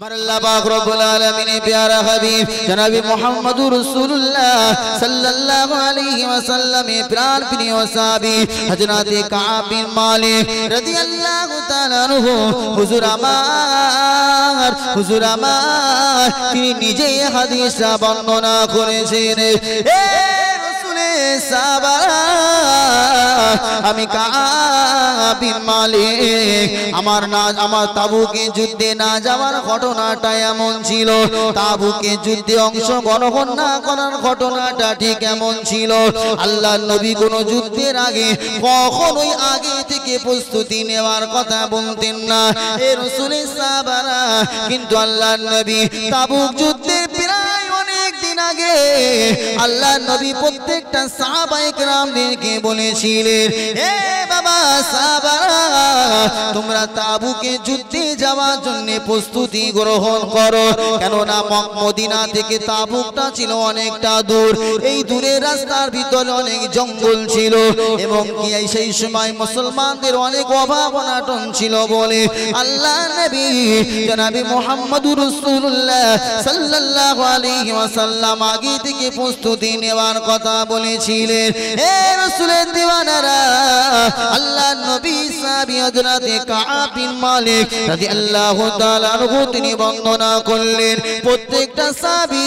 আমার আল্লাহ পাক রব্বুল আলামিনের প্যারা হাবিব জনাব মুহাম্মদুর রাসূলুল্লাহ সাল্লাল্লাহু আলাইহি ওয়াসাল্লামের প্রাণ প্রিয় সাহাবী হযরত কাব বিন মালিক রাদিয়াল্লাহু তাআলা আনহু হুজুর আমার তিনি নিজেই হাদিসা বর্ণনা করেছেন। এ রাসূলের সাহাবা আমি কাব বিন মালিক আমার তাবুকে যুদ্ধে না যাওয়ার ঘটনাটা এমন ছিল, তাবুকে যুদ্ধে অংশগ্রহণ না করার ঘটনাটা ঠিক এমন ছিল। আল্লাহর নবী কোন যুদ্ধের আগে কখনোই আগে থেকে প্রস্তুতি নেওয়ার কথা বলতেন না এ রাসূলের সাহাবারা, কিন্তু আল্লাহর নবী তাবুক যুদ্ধের প্রায় অনেক দিন আগে আল্লাহর নবী প্রত্যেকটা সাহাবায়ে কেরামদেরকে বলেছিলেন, এ বাবা সাহাবারা তোমরা তাবুকে যুদ্ধে যাওয়ার জন্য প্রস্তুতি গ্রহণ করো, কেননা মদিনা থেকে তাবুকটা ছিল অনেকটা দূর। এই দূরের রাস্তার ভিতরে অনেক জঙ্গল ছিল এবং কি সেই সময় মুসলমানদের অনেক অভাব অনাটন ছিল বলে আল্লাহর নবী জনাব মুহাম্মদুর রাসূলুল্লাহ সাল্লাল্লাহু আলাইহি ওয়াসাল্লাম আগে থেকে প্রস্তুতি নেওয়ার কথা বলেছিলেন। হে রাসূলের দিওয়ানারা, আল্লাহর নবী সাহাবী হযরত কাব বিন মালিক রাদিয়াল্লাহু তাআলা আনহু তিনি বর্ণনা করলেন প্রত্যেকটা সাহাবী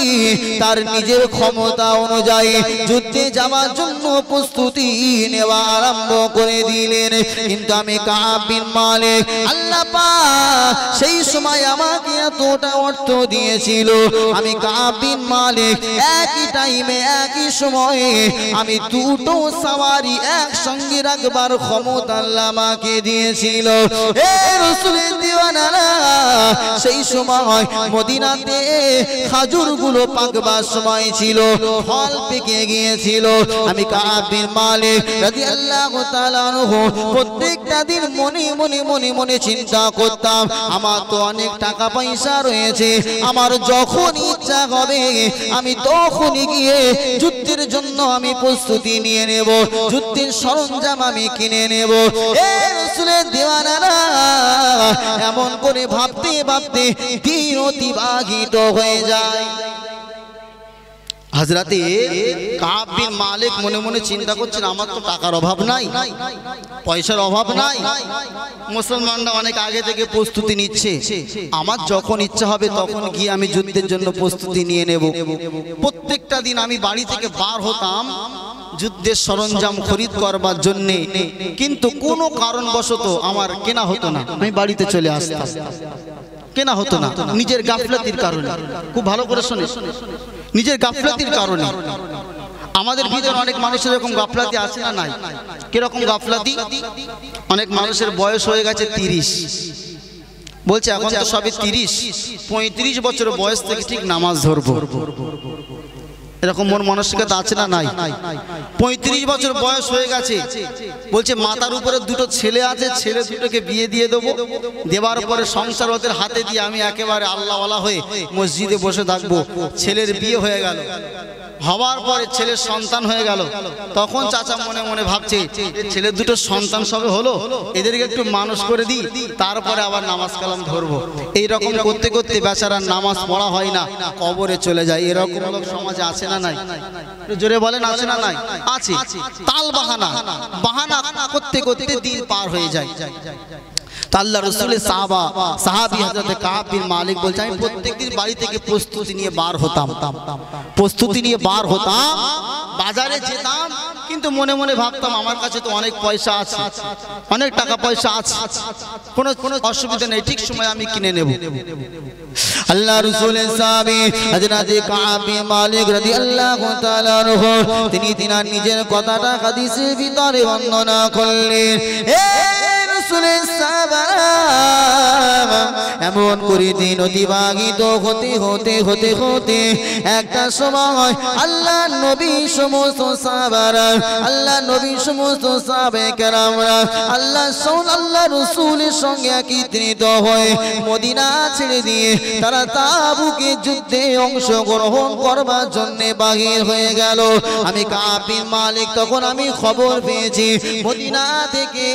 তার নিজের ক্ষমতা অনুযায়ী যুদ্ধে যাওয়ার জন্য প্রস্তুতি নেওয়া আরম্ভ করে দিলেন। কিন্তু আমি কাব বিন মালিক আল্লাহ পাক সেই সময় আমাকে এতটা অর্থ দিয়েছিল, আমি কাব বিন মালিক একই টাইমে একই সময়ে আমি দুটো সওয়ারি একসঙ্গে রাখবার ক্ষমতা আল্লাহ আমাকে দিয়েছিল। হে রাসূলের দিওয়ানারা, সেই সময় মদিনাতে খাজুরগুলো পাকবার সময় ছিল, ফল পেকে গিয়েছিল। আমি কাব বিন মালিক রাদিয়াল্লাহু তাআলা আনহু প্রত্যেকটা দিন মনে চিন্তা করতাম, আমার তো অনেক টাকা পয়সা রয়েছে, আমার যখন ইচ্ছা হবে আমি তখনই গিয়ে যুদ্ধের জন্য আমি প্রস্তুতি নিয়ে নেব, যুদ্ধের সরঞ্জাম আমি কিনে নেব। এ রাসূলের দিওয়ানারা এমন করে ভাবতে ভাবতে দিন অতিবাহিত হয়ে যায়। হযরতে কাব বিন মালিক মনে মনে চিন্তা করছেন, আমার তো টাকার অভাব নাই, পয়সার অভাব নাই, মুসলমানরা অনেক আগে থেকে প্রস্তুতি নিচ্ছে, আমার যখন ইচ্ছা হবে তখন গিয়ে আমি যুদ্ধের জন্য প্রস্তুতি নিয়ে নেব। প্রত্যেকটা দিন আমি বাড়ি থেকে বার হতাম যুদ্ধের সরঞ্জাম খরিদ করবার জন্য, কিন্তু কোনো কারণবশত আমার কেনা হতো না, আমি বাড়িতে চলে আসতাম, কেনা হতো না নিজের গাফলাতির কারণে। খুব ভালো করে শুনে, নিজের গাফলাতির কারণে। আমাদের ভিতরে অনেক মানুষের এরকম গাফলাতি আছে না নাই? কিরকম গাফলাতি? অনেক মানুষের বয়স হয়ে গেছে 30, বলছে এখন তো সবে 30-35 বছর বয়স থেকে ঠিক নামাজ ধরবো, এরকম মন মানসিকতা আছে না নাই? 35 বছর বয়স হয়ে গেছে, বলছে মাথার উপরে দুটো ছেলে আছে, ছেলে দুটোকে বিয়ে দিয়ে দেবো, দেওয়ার পরে সংসার ওদের হাতে দিয়ে আমি একেবারে আল্লাহওয়ালা হয়ে মসজিদে বসে থাকবো। ছেলের বিয়ে হয়ে গেল, হওয়ার পরে ছেলের সন্তান হয়ে গেল, তখন চাচা মনে মনে ভাবছে ছেলের দুটো সন্তান সবে হলো, এদেরকে একটু মানুষ করে দিই, তারপরে আবার নামাজ কালাম ধরবো। এইরকম করতে করতে বেচারার নামাজ পড়া হয় না, কবরে চলে যায়। এরকম লোক সমাজে আছে না নাই? জোরে বলেন আছে না নাই? আছে। তাল বাহানা করতে করতে দিন পার হয়ে যায়। আল্লাহ রাসূলের সাহাবী হযরত কাব বিন মালিক বলছে, আমি প্রত্যেকদিন বাড়ি থেকে প্রস্তুতি নিয়ে বার হতাম, বাজারে যেতাম, কিন্তু মনে মনে ভাবতাম আমার কাছে তো অনেক পয়সা আছে, অনেক টাকা পয়সা আছে, কোনো অসুবিধা নেই, ঠিক সময় আমি কিনে নেব। আল্লাহ রাসূলের সাহাবী হযরত কাব বিন মালিক রাদিয়াল্লাহু তাআলা আনহু তিনি তিনার নিজের কথাটা হাদিসের ভিতরে বর্ণনা করলেন। এমন করে দিন অতিবাহিত হতে হতে হতে হতে একটা সময় আল্লাহ নবী সমস্ত সাহাবারা, আল্লাহ নবী সমস্ত সাহাবায়ে কেরামরা আল্লাহ রাসূলের সঙ্গে একত্রিত হয়ে মদিনা ছেড়ে দিয়ে তারা তাবুকে যুদ্ধে অংশগ্রহণ করবার জন্য বাহির হয়ে গেল। আমি কাব বিন মালিক তখন আমি খবর পেয়েছি মদিনা থেকে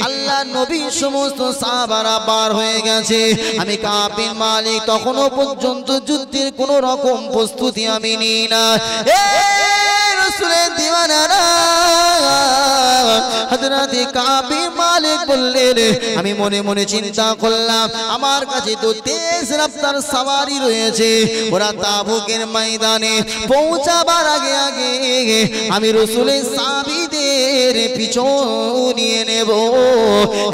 আল্লাহ আল্লাহ নবী সমস্ত সাহাবারা পার হয়ে গেছে। আমি কাব বিন মালিক তখনও পর্যন্ত যুদ্ধের কোনো রকম প্রস্তুতি আমি নিই না। রাসূলের দিওয়ানারা হযরত কাব বিন মালিক বললেন, আমি মনে মনে চিন্তা করলাম আমার কাছে তো তেজ রফতার সওয়ারি রয়েছে, ওরা তাবুকের ময়দানে পৌঁছাবার আগে আগে আমি রাসূলের সাহাবীদের পিছু নিয়ে নেব।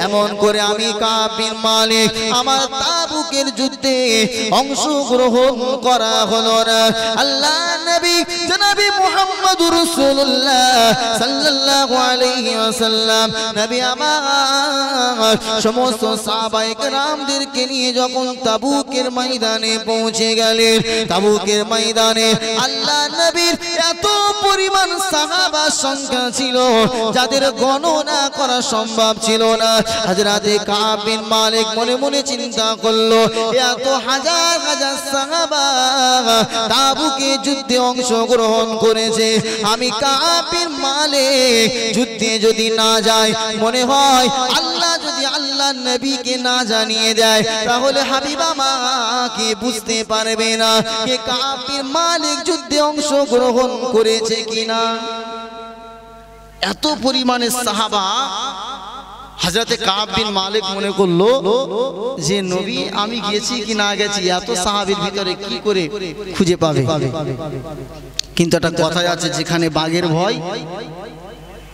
এমন করে আমি কাব বিন মালিক আমার তাবুকের যুদ্ধে অংশগ্রহণ করা হলো না। আল্লাহ নবী জনাবে মুহাম্মদুর রাসূলুল্লাহ সাল্লাল্লাহু আলাইহি ওয়াসাল্লাম নবী আমার সমস্ত সাহাবায়ে কেরামদেরকে নিয়ে যখন তাবুকের ময়দানে পৌঁছে গেলেন, তাবুকের ময়দানে আল্লাহ নবীর এত পরিমাণ সাহাবা সংখ্যা ছিল যাদের গণনা করা সম্ভব ছিল না। হযরত কাব বিন মালিক মনে মনে চিন্তা করলো, এত হাজার হাজার সাহাবা তাবুকে যুদ্ধে অংশগ্রহণ করেছে, আমি কাব বিন মালিক যুদ্ধে যদি না যায়, মনে হয় আল্লাহ যদি আল্লাহ নবীকে না জানিয়ে দেয় তাহলে হাবিবা মাকে বুঝতে পারবে না যে কাব বিন মালিক যুদ্ধে অংশগ্রহণ করেছে কিনা। এত পরিমাণে সাহাবা। হযরত কাব বিন মালিক মনে করলো যে নবী আমি গেছি কি না গেছি এত সাহাবীর ভিতরে কি করে খুঁজে পাবে। কিন্তু একটা কথা আছে, যেখানে বাঘের ভয়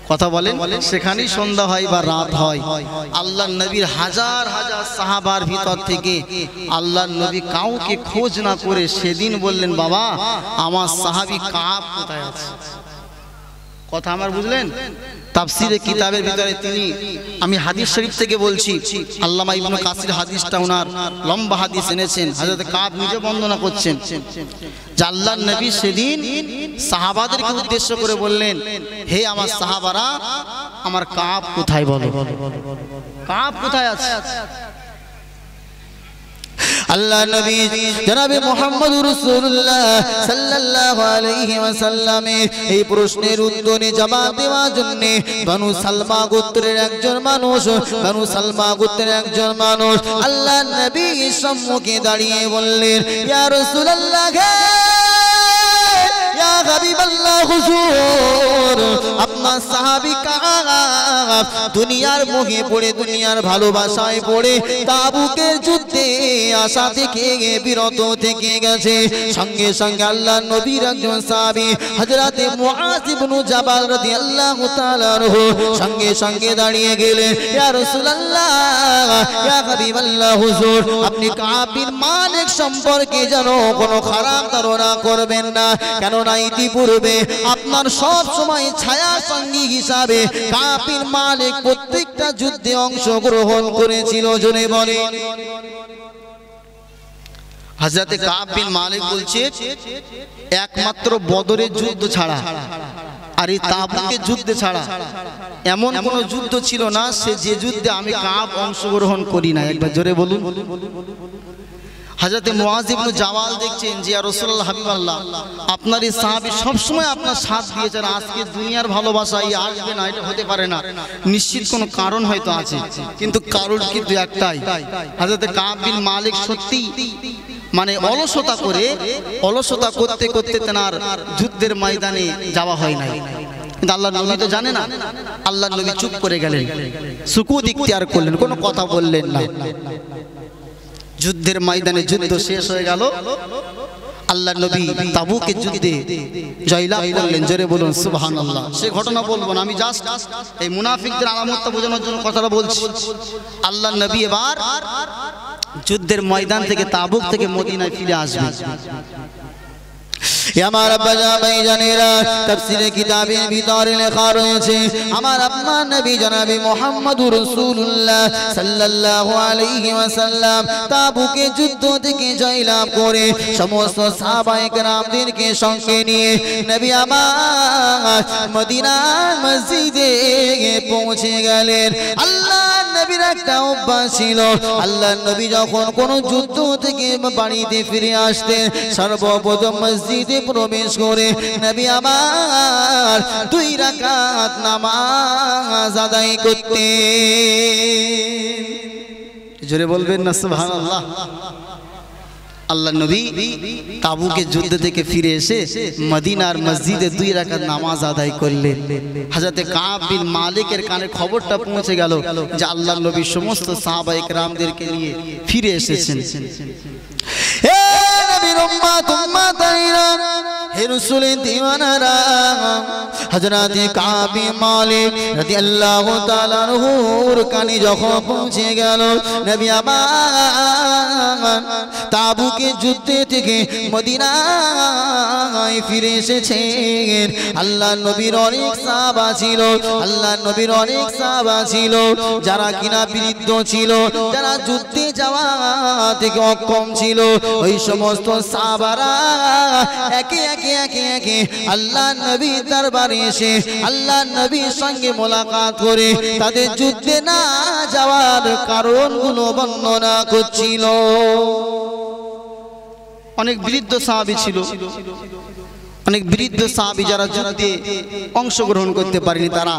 কথা বলেন সেখানেই সন্ধ্যা হয় বা রাত হয়। আল্লাহর নবীর হাজার হাজার সাহাবার ভিতর থেকে আল্লাহর নবী কাউকে খোঁজ না করে সেদিন বললেন, বাবা আমার সাহাবী কাব কোথায় আছে। কথা আমার বুঝলেন? তাফসীরে কিতাবের ভিতরে তিনি, আমি হাদিস শরীফ থেকে বলছি, আল্লামা ইবনে কাসির হাদিসটা ওনার লম্বা হাদিস এনেছেন। হযরত কাব নিজে বর্ণনা করছেন যে আল্লাহর নবী সেদিন সাহাবাদেরকে উদ্দেশ্য করে বললেন, হে আমার সাহাবারা, আমার কাব কোথায় বলো, কাব কোথায় আছে। আল্লাহ নবী জনাবে মুহাম্মদুর রাসূলুল্লাহ সাল্লাল্লাহু আলাইহি ওয়াসাল্লামের এই প্রশ্নের উত্তরে জবাব দেওয়ার জন্য বনু সালমা গোত্রের একজন মানুষ আল্লাহ নবীর সম্মুখে দাঁড়িয়ে বললেন, ইয়া রাসূলুল্লাহ, ইয়া হাবিবাল্লাহ, হুজুর আপনার সাহাবী কাব দুনিয়ার মোহে পড়ে, দুনিয়ার ভালোবাসায় পড়ে তাবুকের যুদ্ধে আসা থেকে বিরত থেকে গেছে। সঙ্গে সঙ্গে আল্লাহর নবীর একজন সাহাবী হযরত মুআয ইবনে জাবাল রাদিয়াল্লাহু তাআলা আনহু সঙ্গে সঙ্গে দাঁড়িয়ে গেলেন, ইয়া রাসূলুল্লাহ, ইয়া হাবিবাল্লাহ, হুজুর আপনি কাব বিন মালিক সম্পর্কে যেন কোনো খারাপ ধারণা করবেন না, কেননা ইতিপূর্বে আপনার সব সময় ছায়া সঙ্গী হিসাবে কাব বিন মালিক প্রত্যেকটা যুদ্ধে অংশগ্রহণ করেছিল। জোরে বলেন। হযরত কাব বিন মালিক বলছে, একমাত্র বদরের যুদ্ধ ছাড়া আর এই তাবুকের যুদ্ধ ছাড়া এমন কোন যুদ্ধ ছিল না সে যে যুদ্ধে আমি কাব অংশগ্রহণ করি না। একবার জোরে বলুন। হযরত মুআয ইবনে জাবাল দেখছেন যে ইয়া রাসূলুল্লাহ, হাবিবাল্লাহ, আপনার এই সাহাবী সব সময় আপনার সাথ দিয়েছেন, আজকে দুনিয়ার ভালোবাসা এই আসবে না, এটা হতে পারে না, নিশ্চিত কোনো কারণ হয়তো আছে, কিন্তু কারণ কিন্তু একটাই, হযরত কাব বিন মালিক সত্যি মানে অলসতা করতে করতে তেনার যুদ্ধের ময়দানে যাওয়া হয় নাই। কিন্তু আল্লাহর নবী তো জানে না, আল্লাহর নবী চুপ করে গেলেন, সুকুত ইখতিয়ার করলেন, কোনো কথা বললেন না। যুদ্ধের ময়দানে যুদ্ধ শেষ হয়ে গেল, আল্লাহর নবী তাবুকের যুদ্ধে জয়লাভ করলেন। জোরে বলুন সুবহানাল্লাহ। সে ঘটনা বলবো না, আমি জাস্ট এই মুনাফিকদের আলামতটা বোঝানোর জন্য কথাটা বলছি। আল্লাহর নবী এবার যুদ্ধের ময়দান থেকে তাবুক থেকে মদিনায় ফিরে আসবে। আমার আব্বা ভাইজানেরা, তাফসীরে কিতাবের ভিতরে লেখা রয়েছে, আমার আপনার নবী জনাবে মুহাম্মদুর রাসূলুল্লাহ সাল্লাল্লাহু আলাইহি ওয়াসাল্লাম তাবুকে যুদ্ধ থেকে জয়লাভ করে সমস্ত সাহাবায়ে কেরামদেরকে সঙ্গে নিয়ে নবী আমার মদিনার মসজিদে পৌঁছে গেলেন। আল্লাহ নবীর একটা অভ্যাস ছিল, আল্লাহর নবী যখন কোন যুদ্ধ থেকে বাড়িতে ফিরে আসতেন সর্বপ্রথম মসজিদে প্রবেশ করে নবী আমার 2 রাকাত নামাজ আদায় করতেন। জোরে বলবেন না সুবহানাল্লাহ। আল্লাহ নবী তাবুকে যুদ্ধ থেকে ফিরে এসে মদিনার মসজিদে 2 রাকাত নামাজ আদায় করলেন। হযরতে কাব বিন মালিকের কানে খবরটা পৌঁছে গেল যে আল্লাহ নবী সমস্ত সাহাবায়ে কেরামদেরকে নিয়ে ফিরে এসেছেন। হে নবীর উম্মত-উম্মতাইরা, হে রাসূলের দিওয়ানারা, হযরতে কাব বিন মালিক রাদিয়াল্লাহু তাআলা আনহুর কানে যখন পৌঁছে গেল নবী আমার তাবুকে যুদ্ধ থেকে মদিনায় ফিরে এসেছেন। আল্লাহ নবীর অনেক সাহাবা ছিল, আল্লাহ নবীর অনেক সাহাবা ছিল যারা কিনা বৃদ্ধ ছিল, যারা যুদ্ধে যাওয়া থেকে অক্ষম ছিল। ওই সমস্ত সাহাবারা একে একে একে একে আল্লাহ নবীর দরবারে এসে আল্লাহ নবীর সঙ্গে মোলাকাত করে তাদের যুদ্ধে না যাওয়ার কারণগুলো বর্ণনা করছিল। অনেক বৃদ্ধ সাহাবী ছিল, অনেক বৃদ্ধ সাহাবী যারা যুদ্ধে অংশগ্রহণ করতে পারেনি, তারা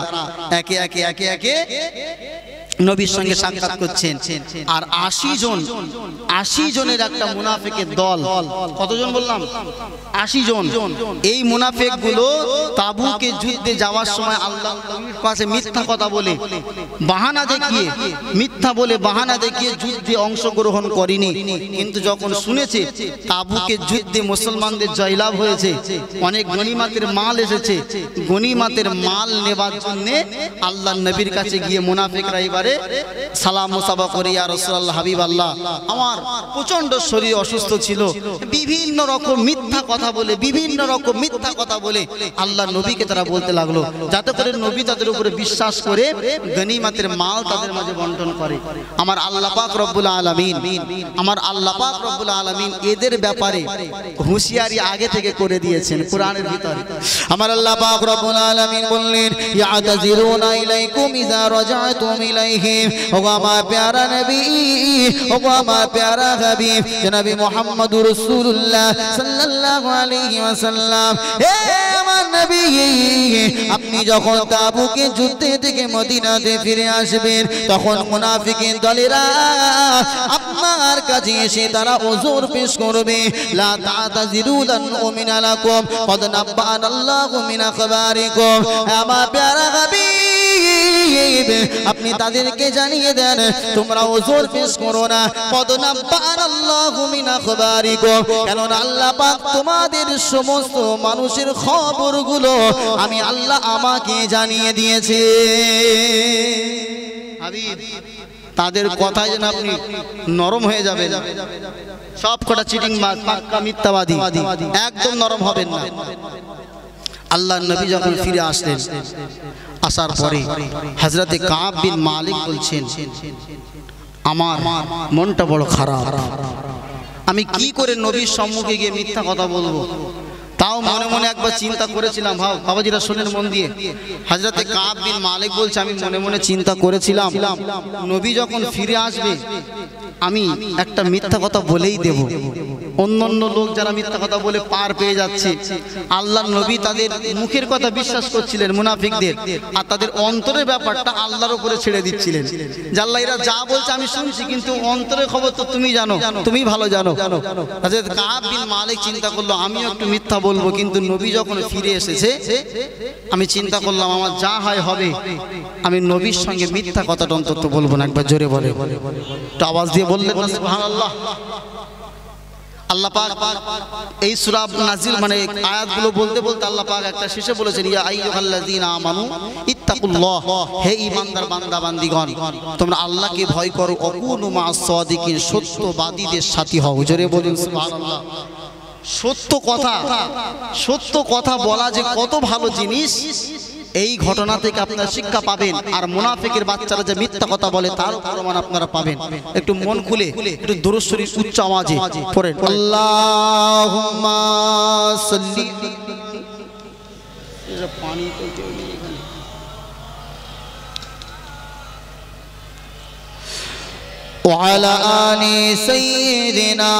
একে একে একে একে নবীর সঙ্গে সাক্ষাৎ করছেন। আর 80 জনের একটা মুনাফিকের দল। কতজন বললাম? 80 জন। এই মুনাফিক গুলো তাবুকে যুদ্ধে যাওয়ার সময় আল্লাহর নবীর কাছে মিথ্যা কথা বলে বাহানা দেখিয়ে বাহানা দেখিয়ে যুদ্ধে অংশগ্রহণ করেনি। কিন্তু যখন শুনেছে তাবুকে যুদ্ধে মুসলমানদের জয়লাভ হয়েছে, অনেক গনিমতের মাল এসেছে, গনিমতের মাল নেবার জন্য আল্লাহর নবীর কাছে গিয়ে মুনাফিকরা এবারে সালাম মুসাফা করে, ইয়া রাসূলুল্লাহ, হাবিব আল্লাহ, আমার প্রচন্ড শরীর অসুস্থ ছিল, বিভিন্ন রকম মিথ্যা কথা বলে আল্লাহর নবীকে তারা বলতে লাগলো, যাতে করে নবী তাদের উপরে বিশ্বাস করে গনিমতের মাল তাদের মাঝে বন্টন করে। আমার আল্লাহ পাক রব্বুল আলামিন এদের ব্যাপারে হুঁশিয়ারি আগে থেকে করে দিয়েছেন কোরআনের ভিতরে। আমার আল্লাহ পাক রব্বুল আলামিন বললেন, ইয়াতাজিরুনা ইলাইকুম ইযা রাজাতুম ইলাইহিম। ওগো আমার প্যারা নবী, ওগো আমার প্যারা হাবিব জনাবে মুহাম্মদুর রাসূলুল্লাহ সাল্লাল্লাহু আলাইহি ওয়াসাল্লাম, হে আমার নবী, আপনি যখন তাবুকে যুদ্ধ থেকে মদিনাতে ফিরে আসবেন তখন মুনাফিকিন দলেরা আপনার কাছে এসে তারা ওযর পেশ করবে। লা তা'তাজিরু লান উমিনা লাকুম ক্বাদ নাব্বানাল্লাহু মিন আখবারিকুম। আমার প্যারা হাবিব, আপনি তাদেরকে জানিয়ে দেন তোমরা ওযর পেশ করো না, ক্বাদ নাব্বানাল্লাহু মিন আখবারিকুম, কারণ আল্লাহ পাক তোমাদের সমস্ত মানুষের খবরগুলো আমি আল্লাহ আমাকে জানিয়ে দিয়েছে। হাবিব, তাদের কথায় যেন আপনি নরম হয়ে যাবেন। সব কটা চিটিংবাজ, পাক্কা মিথ্যাবাদী, একদম নরম হবেন না। আল্লাহর নবী যখন ফিরে আসলেন, আসার পরে হযরতে কাব বিন মালিক বলছেন, আমার মনটা বড় খারাপ, আমি কি করে নবীর সম্মুখে গিয়ে মিথ্যা কথা বলবো। তাও মনে মনে একবার চিন্তা করেছিলাম। বাবাজিরা শোনেন মন দিয়ে। হযরতে কাব বিন মালিক বলছে, আমি মনে মনে চিন্তা করেছিলাম নবী যখন ফিরে আসবে আমি একটা মিথ্যা কথা বলেই দেব। অন্যান্য লোক যারা মিথ্যা কথা বলে পার পেয়ে যাচ্ছে, আল্লাহর নবী তাদের মুখের কথা বিশ্বাস করছিলেন মুনাফিকদের, আর তাদের অন্তরের ব্যাপারটা আল্লাহর উপরে ছেড়ে দিচ্ছিলেন। যে আল্লাহ এরা যা বলছে আমি শুনছি, কিন্তু অন্তরের খবর তো তুমি জানো, তুমি ভালো জানো। হযরত কাব বিন মালিক চিন্তা করলো আমিও একটু মিথ্যা বলবো, কিন্তু নবী যখন ফিরে এসেছে আমি চিন্তা করলাম আমার যা হয় হবে, আমি নবীর সঙ্গে মিথ্যা কথাটা অন্তত বলবো না। একবার জোরে বলে, একটু আওয়াজ দিয়ে বললেন না সুবহানাল্লাহ। আল্লাহ পাক এই সূরা নাজিল মানে আয়াতগুলো বলতে বলতে আল্লাহ পাক একটা শেষে বলেছেন, ইয়া আইয়ুহাল্লাযীনা আমানু ইত্তাকুল্লাহ, হে ঈমানদার বান্দা বান্দীগণ তোমরা আল্লাহকে ভয় করো, ওয়াকুনু মা'আস সাদিকিন, সত্যবাদীদের সাথী হও। জোরে বলুন সুবহানাল্লাহ। সত্য কথা বলা যে কত ভালো জিনিস, এই ঘটনা থেকে আপনারা শিক্ষা পাবেন। আর মুনাফিকের বাচ্চারা যে মিথ্যা কথা বলে তার প্রমাণ আপনারা পাবেন। একটু মন খুলে একটু দুরূদ শরীফ উচ্চ আওয়াজে পড়েন, আল্লাহুম্মা সাল্লি। পানি তো وعلى آل سيدنا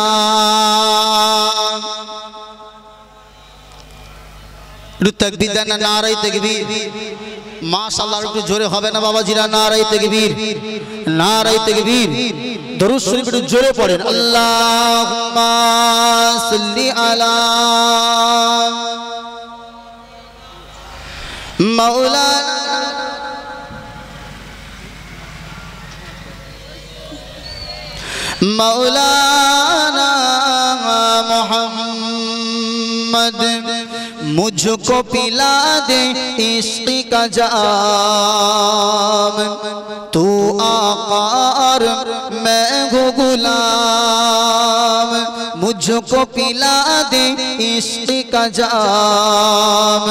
تكبير দেন না নারে তাকবীর মাশাআল্লাহ একটু জোরে হবে না বাবাজিরা নারে তাকবীর দরুদ শরীফ একটু জোরে পড়েন আল্লাহুম্মা সাল্লি আলা মাওলানা मौलाना मोहम्मद मुझको पिला दे इश्क का जाम तू आका और मैं हूँ गुलाम मुझको पिला दे इश्क का जाम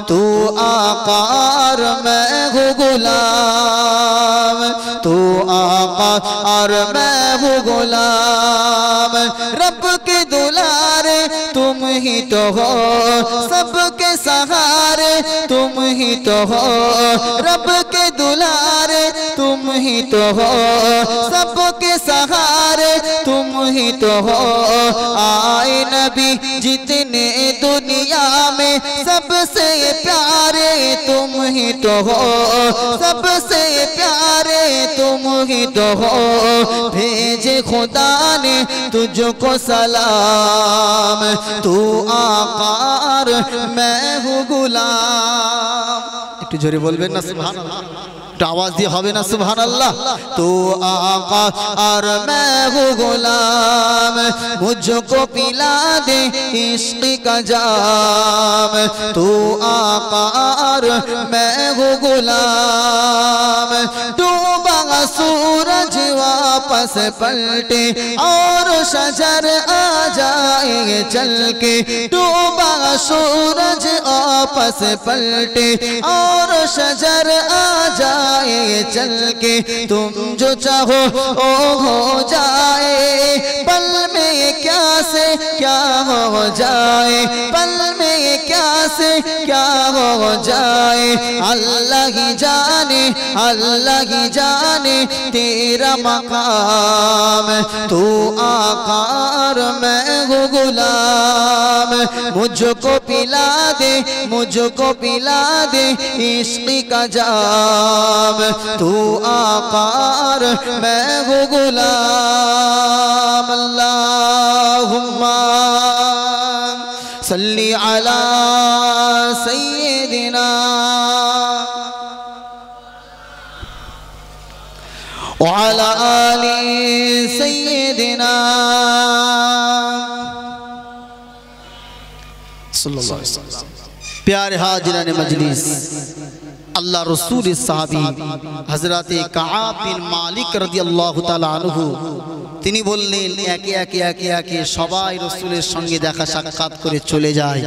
तू आका और मैं हूँ गुलाम तू आका और मैं हूँ गुलाम रब के दुलारे तुम ही तो हो सबके सहारे तुम ही तो हो रब के दुलारे तुम ही तो हो सबके सहारे तुम ही तो हो आए नबी जितने दुनिया में सबसे प्यारे तुम ही तो हो सबसे प्यारे तुम ही तो हो भेजे खुदा ने तुझको सलाम तू आका और मैं हूँ गुलाम একটু জোরে বলবেন না সুবহানাল্লাহ একটু आवाज দিয়ে হবে না সুবহানাল্লাহ तू आका और मैं हूँ गुलाम मुझको पिला दे इश्क का जाम तू आका और मैं हूँ गुलाम डूबा सूरज वापस पलटे और शजर आ जाए चल के डूबा सूरज वापस पलटे और शजर आ जाए चल के तुम जो चाहो ओ हो जाए पल में क्या से क्या हो जाए पल में क्या से क्या हो जाए अल्लाह ही जाने तेरा मकाम तू आका और मैं हूँ गुलाम मुझको पिला दे इश्क का जाम तू आका और मैं हूँ गुलाम अल्लाहुम्मा सल्ली अला सय्यिदिना وعلى آل سيدنا सल्लल्लाहु अलैहि वसल्लम प्यारे हाजिरान मजलिस अल्लाह रसूल साहबी हजरत काब बिन मालिक রাদিয়াল্লাহু তাআলা আনহু তিনি বললেন একে একে সবাই রাসূলের সঙ্গে দেখা সাক্ষাৎ করে চলে যায়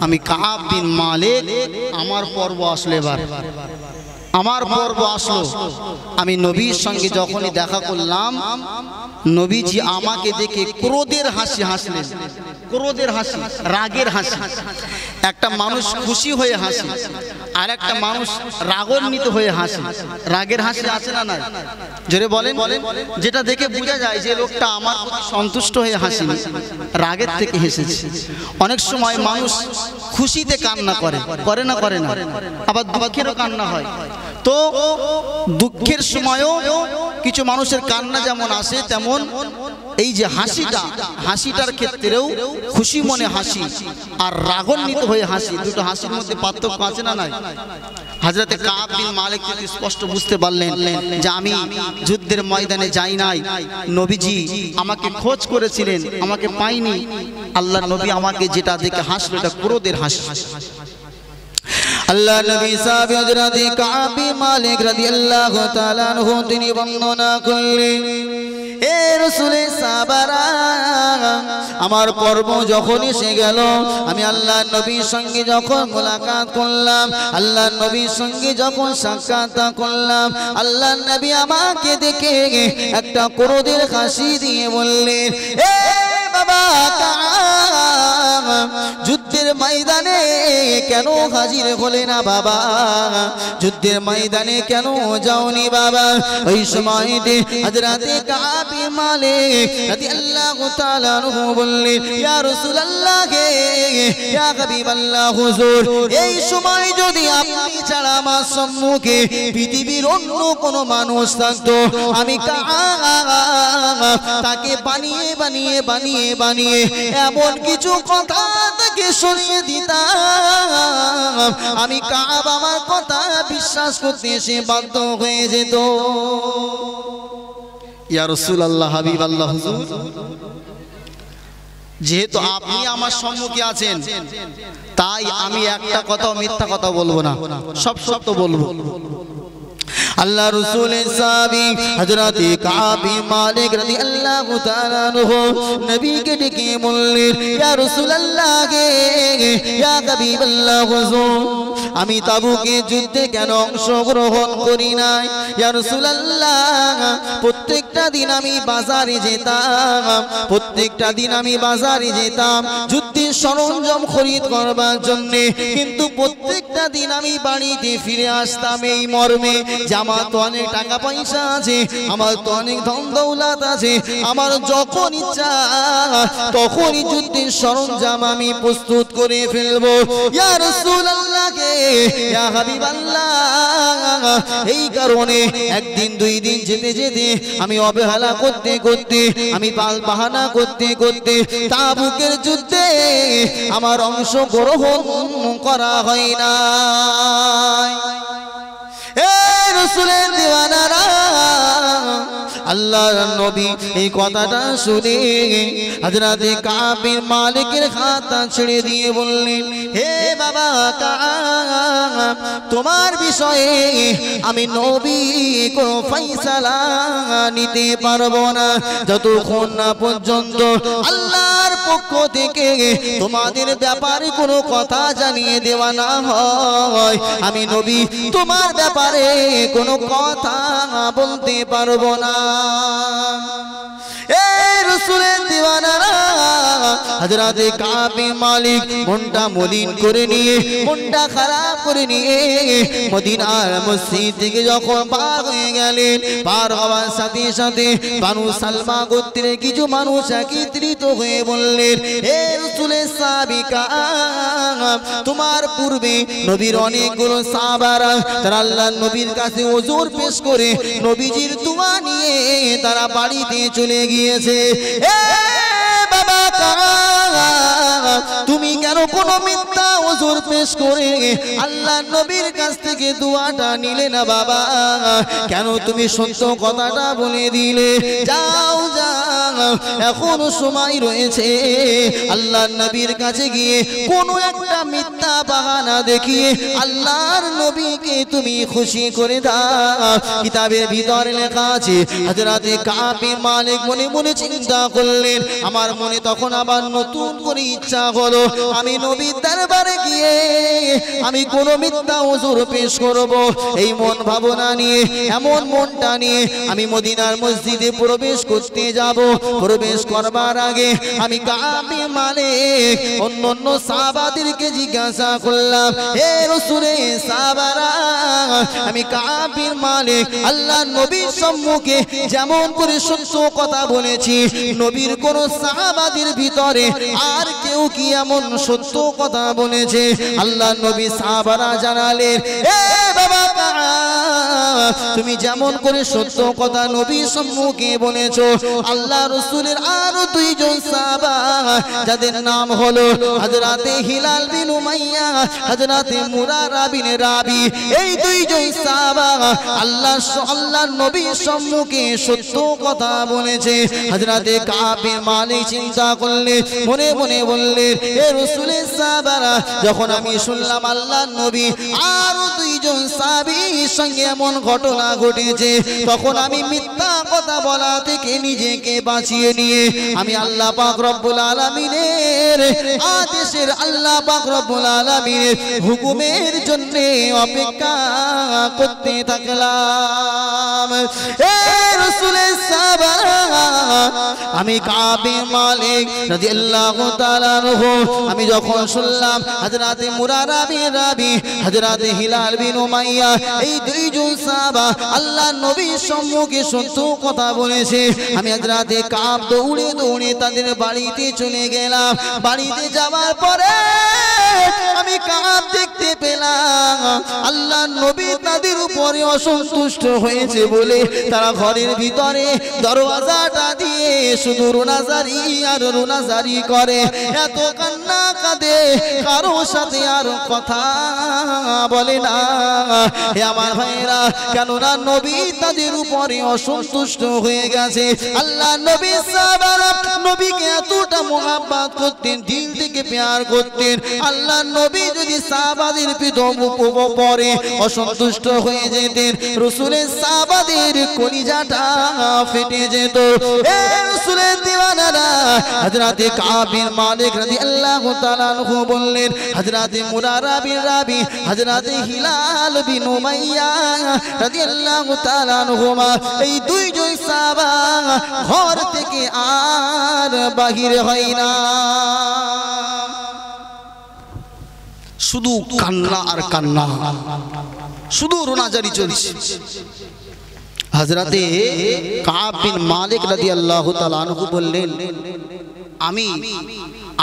আমি কাব বিন মালিক আমার পর্ব আসলে এবার আমার পর্ব আসলো আমি নবীর সঙ্গে যখনই দেখা করলাম নবীজি আমাকে দেখে ক্রোধের হাসি হাসলেন ক্রোধের হাসি রাগের হাসি একটা মানুষ খুশি হয়ে হাসে আর একটা মানুষ রাগান্বিত হয়ে হাসে রাগের হাসি আছে না নাই জোরে বলেন যেটা দেখে বোঝা যায় যে লোকটা আমার প্রতি সন্তুষ্ট হয়ে হাসেনি রাগের থেকে হেসেছে অনেক সময় মানুষ খুশিতে কান্না করে না আবার দুঃখেরও কান্না হয় তো দুঃখের সময়ও কিছু মানুষের কান্না যেমন আসে তেমন এই যে হাসিটার ক্ষেত্রেও খুশি মনে হাসি আর রাগান্বিত হয়ে হাসি দুটো হাসির মধ্যে পার্থক্য আছে না নাই হযরত কাব বিন মালিক স্পষ্ট বুঝতে পারলেন যে আমি যুদ্ধের ময়দানে যাই নাই নবীজি আমাকে খোঁজ করেছিলেন আমাকে পাইনি আল্লাহর নবী আমাকে যেটা দেখে হাসলো এটা ক্রোধের হাসি আল্লাহ নবী সাহাবী হযরত কাব বিন মালিক রাদিয়াল্লাহু তাআলা আনহু তিনি বর্ণনা করলেন এ রাসূলের সাহাবারা আমার পর্ব যখন এসে গেল আমি আল্লাহর নবীর সঙ্গে যখন মোলাকাত করলাম আল্লাহর নবীর সঙ্গে যখন সাক্ষাৎ করলাম আল্লাহর নবী আমাকে দেখে একটা ক্রোধের হাসি দিয়ে বললেন এ বাবা কাব যুদ্ধের ময়দানে কেন হাজির হলে না বাবা? যুদ্ধের ময়দানে কেন যাওনি বাবা? ওই সময়তে হযরতে কাব বিন মালিক রাদিয়াল্লাহু তাআলা আনহু বললেন, ইয়া রাসূলুল্লাহ গে, ইয়া হাবিবাল্লাহ হুজুর, এই সময় যদি আপনি ছাড়া আমার সম্মুখে পৃথিবীর অন্য কোনো মানুষ থাকতো, আমি তাকে বানিয়ে বানিয়ে বানিয়ে বানিয়ে এমন কিছু কথা তাকে শুনিয়ে দিতাম, আমি কাব আমার কথা বিশ্বাস করতে সে বাধ্য হয়ে যেত। ইয়া রাসূলুল্লাহ, হাবিবাল্লাহ হুজুর, যেহেতু আপনি আমার সম্মুখে আছেন, তাই আমি একটা কথা মিথ্যা কথা বলবো না, সব সত্য বলবো। আল্লাহ রাসূলের সাহাবী হযরতে কাব বিন মালিক রাদিয়াল্লাহু তাআলা আনহু নবীকে ডেকে বললেন, ইয়া রাসূলুল্লাহ গে, ইয়া হাবিবাল্লাহ হুজুর, আমি তাবুকে যুদ্ধে কেন অংশগ্রহণ করি নাই? ইয়া রাসূলুল্লাহ, প্রত্যেকটা দিন আমি বাজারে যেতাম, প্রত্যেকটা দিন আমি বাজারে যেতাম যুদ্ধের সরঞ্জাম খরিদ করবার জন্য, কিন্তু প্রত্যেকটা দিন আমি বাড়িতে ফিরে আসতাম এই মর্মে যে আমার তো অনেক টাকা পয়সা আছে, আমার তো অনেক ধন দৌলত আছে, আমার যখন ইচ্ছা তখনই যুদ্ধের সরঞ্জাম আমি প্রস্তুত করে ফেলবো। ইয়া রাসূলুল্লাহ কে, ইয়া হাবিবাল্লাহ, এই কারণে একদিন দুই দিন যেতে যেতে আমি অবহেলা করতে করতে, আমি পাল বাহানা করতে করতে তাবুকের যুদ্ধে আমার অংশগ্রহণ করা হয় না। রাসূলের দিওয়ানারা, আল্লাহর নবী এই কথাটা শুনে হযরতে কাব বিন মালিকের হাতটা ছেড়ে দিয়ে বললেন, হে বাবা কাব, তোমার বিষয়ে আমি নবী কোনো ফয়সালা নিতে পারবো না যতক্ষণ না পর্যন্ত আল্লাহর পক্ষ থেকে তোমাদের ব্যাপারে কোনো কথা জানিয়ে দেওয়া না হয়। আমি নবী তোমার ব্যাপারে কোনো কথা বলতে পারবো না। এই রাসূলের দিওয়ানারা, হযরতে কাব বিন মালিক মনটা মলিন করে নিয়ে, মনটা খারাপ করে নিয়ে মদিনার মসজিদ থেকে যখন পার হয়ে গেলেন, পার হওয়ার সাথে সাথে বানু সালমা গোত্রের কিছু মানুষ একত্রিত হয়ে বললেন, হে রাসূলের সাহাবী কাব, তোমার পূর্বে নবীর অনেকগুলো সাহাবারা তারা আল্লাহর নবীর কাছে ওযর পেশ করে নবীজির দোয়া নিয়ে তারা বাড়িতে চলে গিয়েছে। বাবা কাব, তুমি কেন কোনো মিথ্যা ওযর পেশ করে আল্লাহর নবীর কাছ থেকে দোয়াটা নিলে না বাবা? কেন তুমি সত্য কথাটা বলে দিলে? যাও যাও, এখনো সময় রয়েছে, আল্লাহর নবীর কাছে গিয়ে কোনো একটা মিথ্যা বাহানা দেখিয়ে আল্লাহর নবীকে তুমি খুশি করে দাও। কিতাবের ভিতরে লেখা আছে, হযরতে কাব বিন মালিক মনে মনে চিন্তা করলেন, আমার মনে তখন আবার নতুন করে ইচ্ছা হলো, আমি নবীর দরবারে গিয়ে আমি কোন মিথ্যা ওযর পেশ করব। এই মন ভাবনা নিয়ে, এমন মনটা নিয়ে আমি মদিনার মসজিদে প্রবেশ করতে যাব। প্রবেশ করবার আগে আমি কাব বিন মালিক অন্যান্য সাহাবাদেরকে জিজ্ঞাসা করলাম, হে রাসূলের সাহাবারা, আমি কাব বিন মালিক আল্লাহর নবীর সম্মুখে যেমন করে সত্য কথা বলেছি, নবীর কোন সাহাবাদের ভিতরে আর কেউ কি এমন সত্য কথা বলেছে? আল্লাহর নবী সাহাবারা জানালেন, এ বাবা কাব, তুমি যেমন করে সত্য কথা নবীর সম্মুখে বলেছো, আল্লাহ রাসূলের আরো দুইজন সাহাবা যাদের নাম হলো হযরতে হিলাল বিন উমাইয়া, হযরতে মুরারা বিন রাবি, এই দুইজন সাহাবা আল্লাহর নবীর সম্মুখে সত্য কথা বলেছে। হযরতে কাব বিন মালিক চিন্তা করলেন, মনে মনে বললেন, হে রাসূলের সাহাবারা, যখন আমি শুনলাম আল্লাহর নবী আরো দুইজন সাহাবীর সঙ্গে এমন ঘটনা ঘটেছে তখন আমি মিথ্যা কথা বলা থেকে নিজেকে বাঁচিয়ে নিয়ে আমি আল্লাহ পাক রব্বুল আলামিনের আদেশের আল্লাহ পাক রব্বুল আলামিনের হুকুমের জন্য অপেক্ষা করতে থাকলাম। এ রাসূলের সাহাবা আমি কাব বিন মালিক রাদিয়াল্লাহু তাআলা আনহু আমি যখন শুনলাম হযরত মুরারা বিন রাবি হযরত হিলাল বিন উমাইয়া এই দুইজন সাহাবা আল্লাহর নবীর সম্মুখে সত্য কথা বলেছে আমি হযরত কাব দৌড়ে দৌড়ে তাদের বাড়িতে চলে গেলাম। বাড়িতে যাওয়ার পরে আমি কাব দেখতে পেলাম আল্লাহর নবী তাদের উপরে অসন্তুষ্ট হয়েছে বলে তারা ঘরের ভিতরে দরওয়াজাটা দিয়ে শুধু রোনাজারি আর রোনাজারি করে, এত কান্না কাঁদে, কারো সাথে আর কথা বলে না। হে আমার ভাইরা, কেননা নবী তাদের উপরে অসন্তুষ্ট হয়ে গেছে। আল্লাহ নবী সাহাবারা নবীকে এতটা মোহাব্বত করতেন, দিল থেকে প্যার করতেন। আল্লাহ নবী যদি সাহাবাদের পরে অসন্তুষ্ট হয়ে যেতেন, রাসূলের সাহাবাদের কলিজাটা ফেটে যেত। এ রাসূলের দিওয়ানারা হযরত কাব বিন মালিক রাদিয়াল্লাহু তাআলা আনহু বললেন, হযরত মুরারা বিন রাবি, হযরত হিলাল বিন উমাইয়া রাদিয়াল্লাহু তাআলা আনহুমা এই দুইজন সাহাবা ঘর থেকে আর বাহির হয় না। শুধু কান্না আর কান্না, শুধু রোনাজারি চলছে। হযরতে কাব বিন মালিক রাদিয়াল্লাহু তাআলা আনহু বললেন,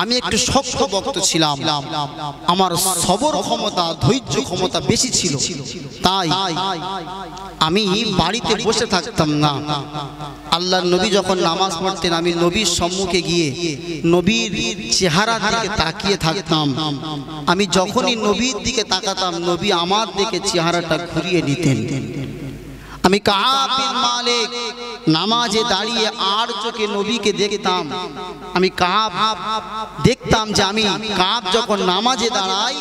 আমি একটু শক্ত বক্ত ছিলাম, আমার সবর ক্ষমতা ধৈর্য ক্ষমতা বেশি ছিল, তাই আমি বাড়িতে বসে থাকতাম না। আল্লাহর নবী যখন নামাজ পড়তেন আমি নবীর সম্মুখে গিয়ে নবীর চেহারার দিকে তাকিয়ে থাকতাম। আমি যখনই নবীর দিকে তাকাতাম নবী আমার দিকে চেহারাটা ঘুরিয়ে নিতেন। আমি কাব বিন মালিক নামাজে দাঁড়িয়ে আর চোখে নবীকে দেখতাম। আমি কাব দেখতাম যে আমি কাব যখন নামাজে দাঁড়াই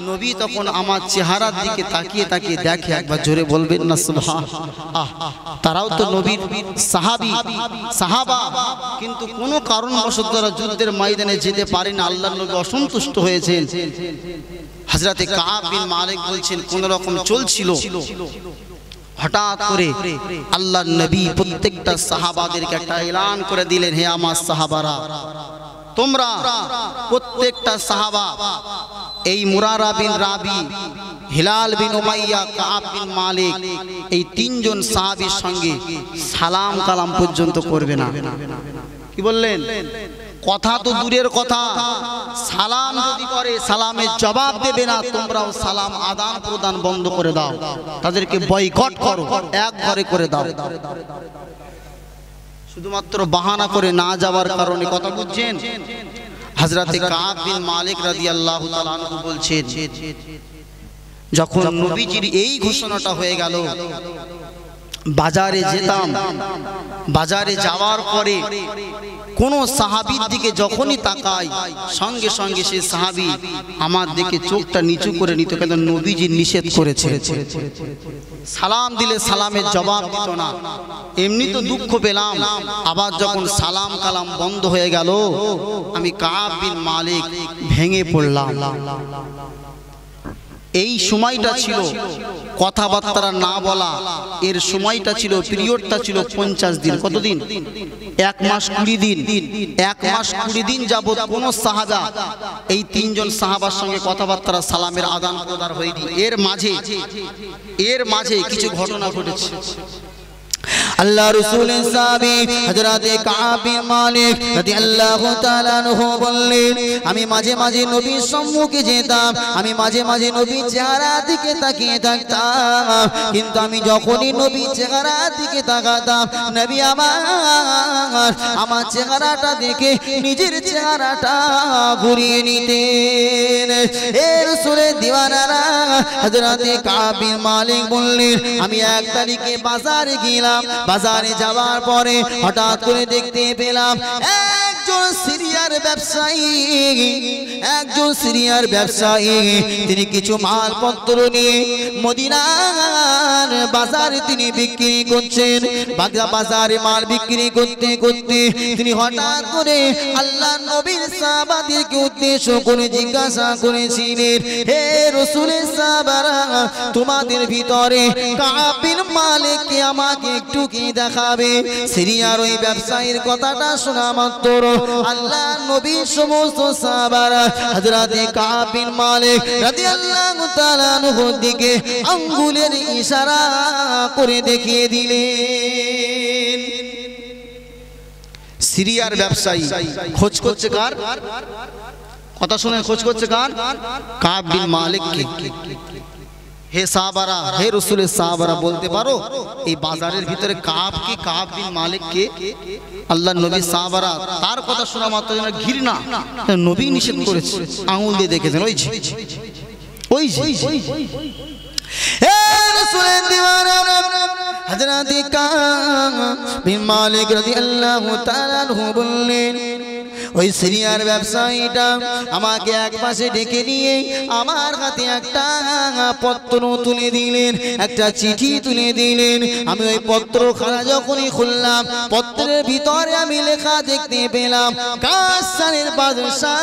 নবী তখন আমার চেহারার দিকে তাকিয়ে তাকিয়ে দেখে। একবার জোরে বলবেন না সুবহানাল্লাহ। তারাও তো নবীর সাহাবা, কিন্তু কোনো কারণবশত তারা যুদ্ধের ময়দানে যেতে পারে না। আল্লাহর নবী অসন্তুষ্ট হয়েছেন। হযরতে কাব বিন মালিক বলছেন কোন রকম চলছিল, হঠাৎ করে আল্লাহর নবী প্রত্যেকটা সাহাবাদেরকে একটা এলান করে দিলেন, হে আমার সাহাবারা, তোমরা প্রত্যেকটা সাহাবা এই মুরারা বিন রাবি, হিলাল বিন উমাইয়া, কাব বিন মালিক এই তিনজন সাহাবীর সঙ্গে সালাম কালাম পর্যন্ত করবে না। কি বললেন? কথা তো দূরের কথা, সালাম যদি করে সালামের জবাব দেবে না, তোমরাও সালাম আদান প্রদান বন্ধ করে দাও, তাদেরকে বয়কট করো, এক ঘরে করে দাও। শুধুমাত্র বাহানা করে না যাওয়ার কারণে, কথা বুঝছেন? হযরতে কাব বিন মালিক রাদিয়াল্লাহু তাআলা আনহু বলছেন, যখন নবীজির এই ঘোষণাটা হয়ে গেল, বাজারে যেতাম, বাজারে যাওয়ার পরে কোন সাহাবীর দিকে যখনই তাকাই সঙ্গে সঙ্গে সেই সাহাবী আমার দিকে চোখটা নিচু করে নিত, কেন নবীজি নিষেধ করেছে। সালাম দিলে সালামের জবাব দিত না। এমনি তো দুঃখ পেলাম, আবার যখন সালাম কালাম বন্ধ হয়ে গেল আমি কাব বিন মালিক ভেঙে পড়লাম। এই সময়টা ছিল কথাবার্তা না বলা, এর সময়টা ছিল, পিরিয়ডটা ছিল 50 দিন। কতদিন? 1 মাস 20 দিন। 1 মাস 20 দিন যাবত কোন সাহাবা এই তিনজন সাহাবার সঙ্গে কথাবার্তা সালামের আদান প্রদান হয়নি। এর মাঝে কিছু ঘটনা ঘটেছে। আল্লাহ রাসূলের সাহাবী হযরতে কাব বিন মালিক রাদিয়াল্লাহু তাআলা আনহু বললেন, আমি মাঝে মাঝে নবীর সম্মুখে যেতাম, আমি মাঝে মাঝে নবীর চেহারার দিকে তাকিয়ে থাকতাম, কিন্তু আমি যখনই নবীর চেহারার দিকে তাকাতাম নবী আমার চেহারাটা দেখে নিজের চেহারাটা ঘুরিয়ে নিতেন। এ রাসূলের দিওয়ানারা হযরতে কাব বিন মালিক বললেন, আমি 1 তারিখে বাজারে গেলাম, বাজারে যাওয়ার পরে হঠাৎ করে দেখতে পেলাম একজন সিরিয়ার ব্যবসায়ী তিনি কিছু মালপত্র নিয়ে মদিনার বাজারে তিনি বিক্রি করছেন। বাজারে মাল বিক্রি করতে করতে তিনি হঠাৎ করে আল্লাহ নবীর সাহাবাদেরকে উদ্দেশ্য করে জিজ্ঞাসা করেছিলেন, হে রাসূলের সাহাবারা, তোমাদের ভিতরে কাব বিন মালিককে আমাকে একটু কি দেখাবে? সিরিয়ার ওই ব্যবসায়ীর কথাটা শোনা মাত্র আল্লাহ নবী সমস্ত সাহাবারা হযরতে কাব বিন মালিক রাদিয়াল্লাহু তাআলা আনহুর দিকে আঙ্গুলের ইশারা করে দেখিয়ে দিলেন। সিরিয়ার ব্যবসায়ী খোঁজ করছে কার কথা শুনে? খোঁজ করছে কার? কাব বিন মালিককে। হে সাহাবারা, হে রাসূলের সাহাবারা, বলতে পারো এই বাজারের ভিতরে কাব বিন মালিককে? আল্লাহ নবী সাহাবারা তার কথা শোনা মাত্র যেন ঘৃণা, নবী নিষেধ করেছে, আঙুল দিয়ে দেখেছেন, ওই যে হে রাসূলের দিওয়ানা হযরতে কাব বিন মালিক রাদিয়াল্লাহু তাআলা আনহু বললেন, ওই সিরিয়ার ব্যবসায়ীটা আমাকে এক পাশে ডেকে নিয়ে আমার হাতে একটা পত্র তুলে দিলেন, একটা চিঠি তুলে দিলেন। আমি ওই পত্রখানা যখনই খুললাম, পত্রের ভিতরে আমি লেখা দেখতে পেলাম, গাসসানের বাদশা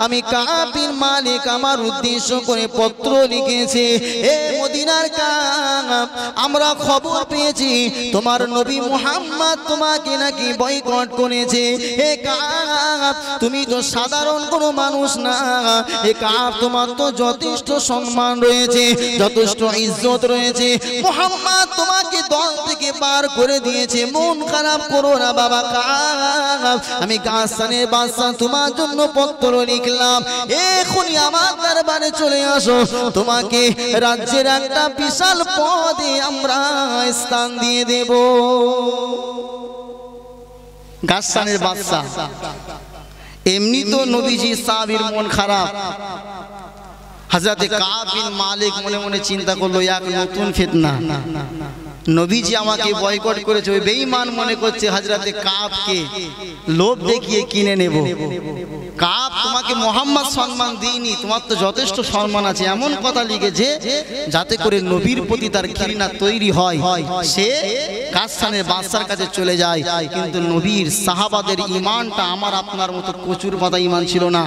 আমি কাব বিন মালিক আমার উদ্দেশ্য করে পত্র লিখেছে। হে মদিনার কাব, আমরা খবর পেয়েছি তোমার নবী মুহাম্মদ তোমাকে নাকি বয়কট করেছে। হে কাব, তুমি তো সাধারণ কোনো মানুষ না। এ কাব, তোমার তো যথেষ্ট সম্মান রয়েছে, যথেষ্ট ইজ্জত রয়েছে। মুহাম্মদ তোমাকে দল থেকে বার করে দিয়েছে, মন খারাপ করো না বাবা কাব। আমি গাসসানের বাদশা তোমার জন্য পত্র লিখলাম, এখনই আমার দরবারে চলে আসো, তোমাকে রাজ্যের একটা বিশাল পদে আমরা স্থান দিয়ে দেব। গাসসানের বাদশা এমনি তো নবীজি সাহাবীর মন খারাপ। হযরতে কাব বিন মালিক মনে মনে চিন্তা করলো, এক নতুন ফিতনা, নবীজি আমাকে বয়কট করেছে, ওই বেঈমান মনে করছে হযরতে কাবকে লোভ দেখিয়ে কিনে নেব। কাব, তোমাকে মুহাম্মদ সম্মান দিইনি, তোমার তো যথেষ্ট সম্মান আছে, এমন কথা লিখেছে যাতে করে নবীর প্রতি তার ঘৃণা তৈরি হয়, সে গাসসানের বাদশার কাছে চলে যায়। কিন্তু নবীর সাহাবাদের ঈমানটা আমার আপনার মতো কচুর পাতা ঈমান ছিল না,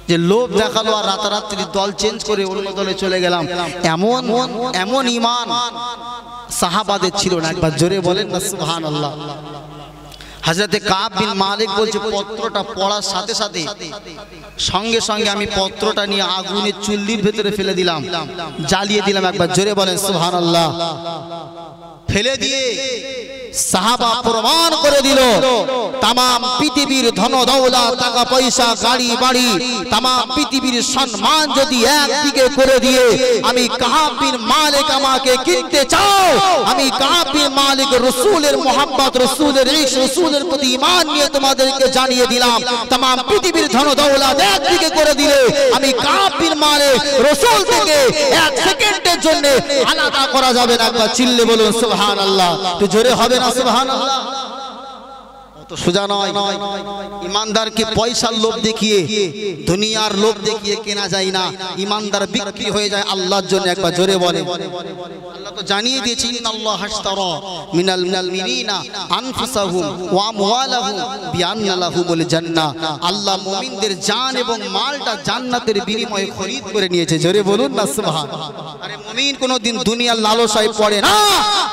যে লোভ দেখালো আর রাতারাত্রি দল চেঞ্জ করে অন্য দলে চলে গেলাম, এমন ঈমান সাহাবাদের ছিল না। একবার জোরে বলেন না সুবহানাল্লাহ। হযরতে কাব বিন মালিক বলছে, পত্রটা পড়ার সাথে সাথে সঙ্গে সঙ্গে আমি পত্রটা নিয়ে আগুনের চুল্লির ভেতরে ফেলে দিলাম, জ্বালিয়ে দিলাম। একবার জোরে বলেন সুবহানাল্লাহ। ফেলে দিয়ে সাহাবা প্রমাণ করে দিল, तमाम পৃথিবীর ধন দৌলত, টাকা পয়সা, গাড়ি বাড়ি, तमाम পৃথিবীর সম্মান যদি একদিকে করে দিয়ে আমি কাব বিন মালিক আমাকে কিনতে চাও, আমি কাব বিন মালিক রাসূলের মোহাম্মত, রাসূলের ইশক, রাসূলের প্রতি ঈমান নিয়ে তোমাদেরকে জানিয়ে দিলাম, तमाम পৃথিবীর ধন দৌলত একদিকে করে দিলে আমি কাব বিন মালিক রাসূল থেকে এক সেকেন্ডের জন্য আলাদা করা যাবে না। একবার চিল্লে বলুন সুবহানাল্লাহ। তো জোরে হবে না সুবহানাল্লাহ? তো সোজা নয়। ইমানদারকে পয়সার লোভ দেখিয়ে, দুনিয়ার লোভ দেখিয়ে কেনা যায় না। ইমানদার বিক্রি হয়ে যায় আল্লাহর জন্য। একবার জোরে বলে। আল্লাহ তো জানিয়ে দিয়েছে, ইন্নাল্লাহ হাশতারা মিনাল মুমিনিনা আনফুসাহুম ওয়া আমওয়ালাহুম বিআন্না লাহুমুল জান্নাহ। আল্লাহ মুমিনদের জান এবং মালটা জান্নাতের বিনিময়ে খরিদ করে নিয়েছে। জোরে বলুন না সুবহানাল্লাহ। আরে মুমিন কোনদিন দুনিয়ার লালসায় পড়ে না,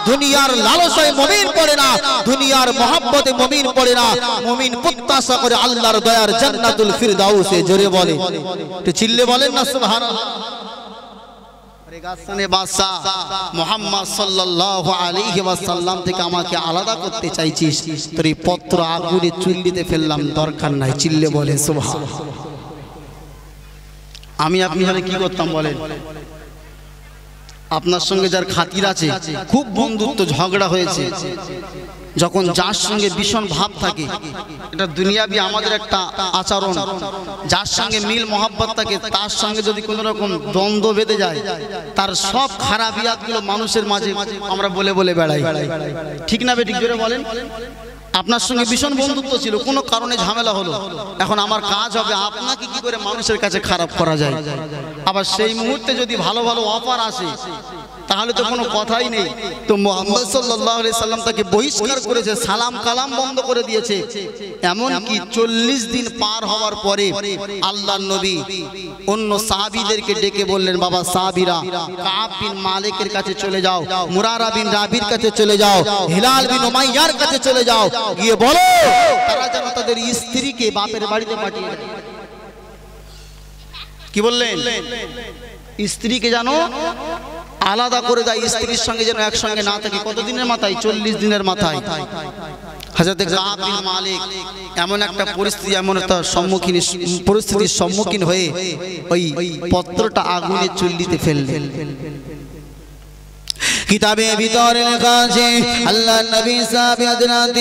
দুনিয়ার লালসায় মুমিন পড়ে না, দুনিয়ার মহব্বতে মুমিন পড়ে না। মুমিন প্রত্যাশা করে আল্লাহর দয়ার জান্নাতুল ফিরদাউসে। জোরে বলে, তো চিল্লে বলেন না সুবহানাল্লাহ। আরে গাসসানের বাদশা মুহাম্মদ সাল্লাল্লাহু আলাইহি ওয়াসাল্লাম থেকে আমাকে আলাদা করতে চাইছিস, তোর এই পত্র আগুনে চুল্লিতে ফেললাম, দরকার নাই। চিল্লে বলে সুবহানাল্লাহ। আমি আপনি হলে কি করতাম বলেন? আপনার সঙ্গে যার খাতির আছে, খুব বন্ধুত্ব, ঝগড়া হয়েছে, যখন যার সঙ্গে ভীষণ ভাব থাকে, এটা দুনিয়াবি আমাদের একটা আচরণ, যার সঙ্গে মিল মহব্বত থাকে তার সঙ্গে যদি কোনো রকম দ্বন্দ্ব বেঁধে যায়, তার সব খারাপিয়াতগুলো মানুষের মাঝে আমরা বলে বলে বেড়াই। ঠিক না বেঠিক? জোরে বলেন। আপনার সঙ্গে ভীষণ বন্ধুত্ব ছিল, কোনো কারণে ঝামেলা হলো, এখন আমার কাজ হবে আপনাকে কি করে মানুষের কাছে খারাপ করা যায়। আবার সেই মুহূর্তে যদি ভালো ভালো অফার আসে, তাহলে তো কোনো কথাই নেই। তো মুহাম্মদ সাল্লাল্লাহু আলাইহি সাল্লাম তাকে বহিষ্কার করেছে, সালাম কালাম বন্ধ করে দিয়েছে। এমন কি 40 দিন পার হওয়ার পরে আল্লাহর নবী অন্য সাহাবীদেরকে ডেকে বললেন, বাবা সাহাবীরা, কাব বিন মালিকের কাছে চলে যাও, মুরারা বিন রাবির কাছে চলে যাও, হিলাল বিন উমাইয়ার কাছে চলে যাও, গিয়ে বলো তারা যেন তাদের স্ত্রীকে বাপের বাড়িতে পাঠিয়ে দেয়। কি বললেন? স্ত্রীকে যেন আলাদা করে দেয়, স্ত্রীর সঙ্গে যেন একসঙ্গে না থাকে। কতদিনের মাথায়? 40 দিনের মাথায়। হযরত কাব বিন মালিক এমন একটা পরিস্থিতি, এমন একটা পরিস্থিতির সম্মুখীন হয়ে ওই পত্রটা আগুনে চুল্লিতে ফেললেন। কিতাবে ভিতরে লেখা আছে আল্লাহর নবী সাহাবী হযরত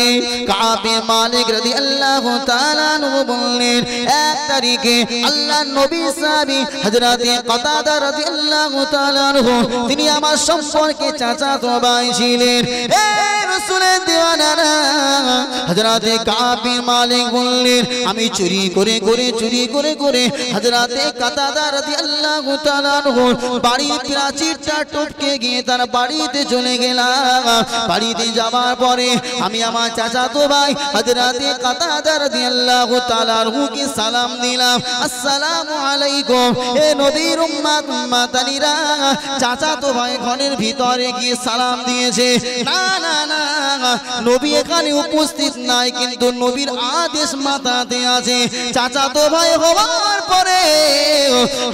কাব বিন মালিক রাদিয়াল্লাহু তাআলা আনহু বললেন, এক তারিখে আল্লাহর নবী সাহাবী হযরত কাতাদা রাদিয়াল্লাহু তাআলা আনহু তিনি আমার সম্পর্কে চাচাতো ভাই ছিলেন। এ রাসূলের দিওয়ানারা হযরত কাব বিন মালিক বললেন, আমি চুরি করে হযরত কাতাদা রাদিয়াল্লাহু তাআলা আনহু বাড়ির প্রাচীরটা টপকে গিয়ে তার বাড়িতে চলে গেলাম। বাড়িতে যাওয়ার পরে আমি আমার চাচাতো ভাই হযরত কাতাদা রাদিয়াল্লাহু তাআলা আনহুকে সালাম দিলাম, আসসালামু আলাইকুম। এ নবীর উম্মাতানিরা, চাচাতো ভাই ঘরের ভিতরে গিয়ে সালাম দিয়েছে। না না না, নবী এখানে উপস্থিত নাই, কিন্তু নবীর আদেশ মাথাতে আছে। চাচাতো ভাই হওয়ার পরে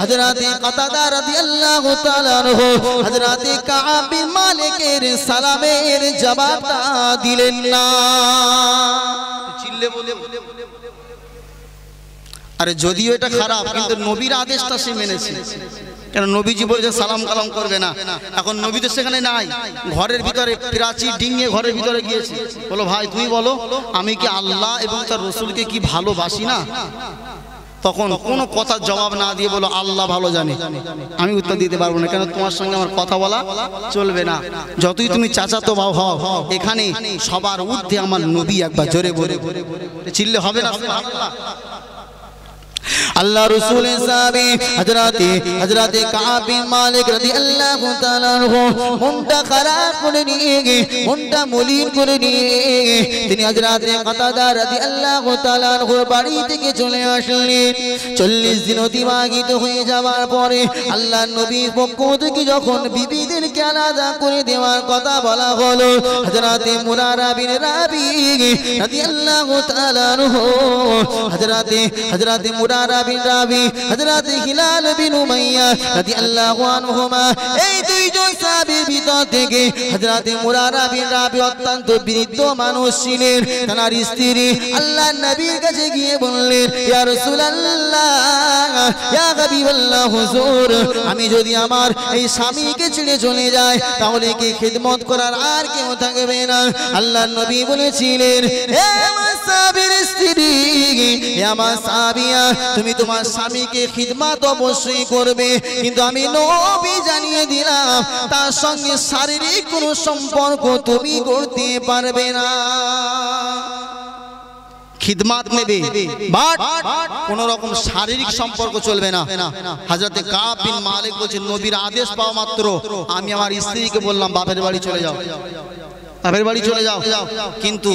হযরত কাতাদা রাদিয়াল্লাহু তাআলা আনহু হযরত কাব বিন মালিকের সালামের জবাবটা দিলেন না। চিল্লে বলে, আরে যদিও এটা খারাপ, কিন্তু নবীর আদেশটা সে মেনেছে। কেন? নবীজি বলেছে সালাম কালাম করবে না। এখন নবী তো সেখানে নাই, ঘরের ভিতরে প্রাচীর ডিঙিয়ে ঘরের ভিতরে গিয়েছে। বলো ভাই তুমি বলো, আমি কি আল্লাহ এবং তার রসুলকে কি ভালোবাসি না? তখন কোনো কথার জবাব না দিয়ে বলো আল্লাহ ভালো জানে, আমি উত্তর দিতে পারবো না, কেন তোমার সঙ্গে আমার কথা বলা চলবে না। যতই তুমি চাচাতো ভাই হও, এখানে সবার ঊর্ধ্বে আমার নবী। একবার জোরে বলে চিল্লে হবে না? আল্লাহ রাসূলের সাহাবী হযরত কাব বিন মালিক রাদিয়াল্লাহু তাআলা আনহু মনটা খারাপ করে নিয়ে, মনটা মলিন করে নিয়ে তিনি হযরত কাতাদা রাদিয়াল্লাহু তাআলা আনহুর বাড়ি থেকে চলে আসলেন। 40 দিন অতিবাহিত হয়ে যাওয়ার পরে আল্লাহর নবীর পক্ষ থেকে যখন বিবিদেরকে আলাদা করে দেওয়ার কথা বলা হলো, হযরত মুরারা বিন রাবি রাদিয়াল্লাহু তাআলা আনহু হযরত মুরারা বিন রাবি, হযরত হিলাল বিন উমাইয়া রাদিয়াল্লাহু আনহুমা, এই দুইজন সাহাবীর ভিতর থেকে হযরত মুরারা বিন রাবি অত্যন্ত বৃদ্ধ মানুষ ছিলেন। তার স্ত্রী আল্লাহর নবীর কাছে গিয়ে বললেন, ইয়া রাসূলুল্লাহ, ইয়া হাবিবাল্লাহ হুজুর, আমি যদি আমার এই স্বামীকে ছেড়ে চলে যাই তাহলে কি খিদমত করার আর কেউ থাকবে না? আল্লাহর নবী বলেছিলেন, হে আমার সাহাবীর স্ত্রী, হে আমার সাহাবিয়া, তুমি তোমার স্বামীকে খিদমত অবশ্যই করবে, কিন্তু আমি নবী জানিয়ে দিলাম তার সঙ্গে শারীরিক কোনো সম্পর্ক তুমি করতে পারবে না। খিদমত নেবে, বাট কোন রকম শারীরিক সম্পর্ক চলবে না। হযরত কাব বিন মালিক বলছেন, নবীর আদেশ পাওয়া মাত্র আমি আমার স্ত্রীকে বললাম বাপের বাড়ি চলে যাও, বাপের বাড়ি চলে যাও। কিন্তু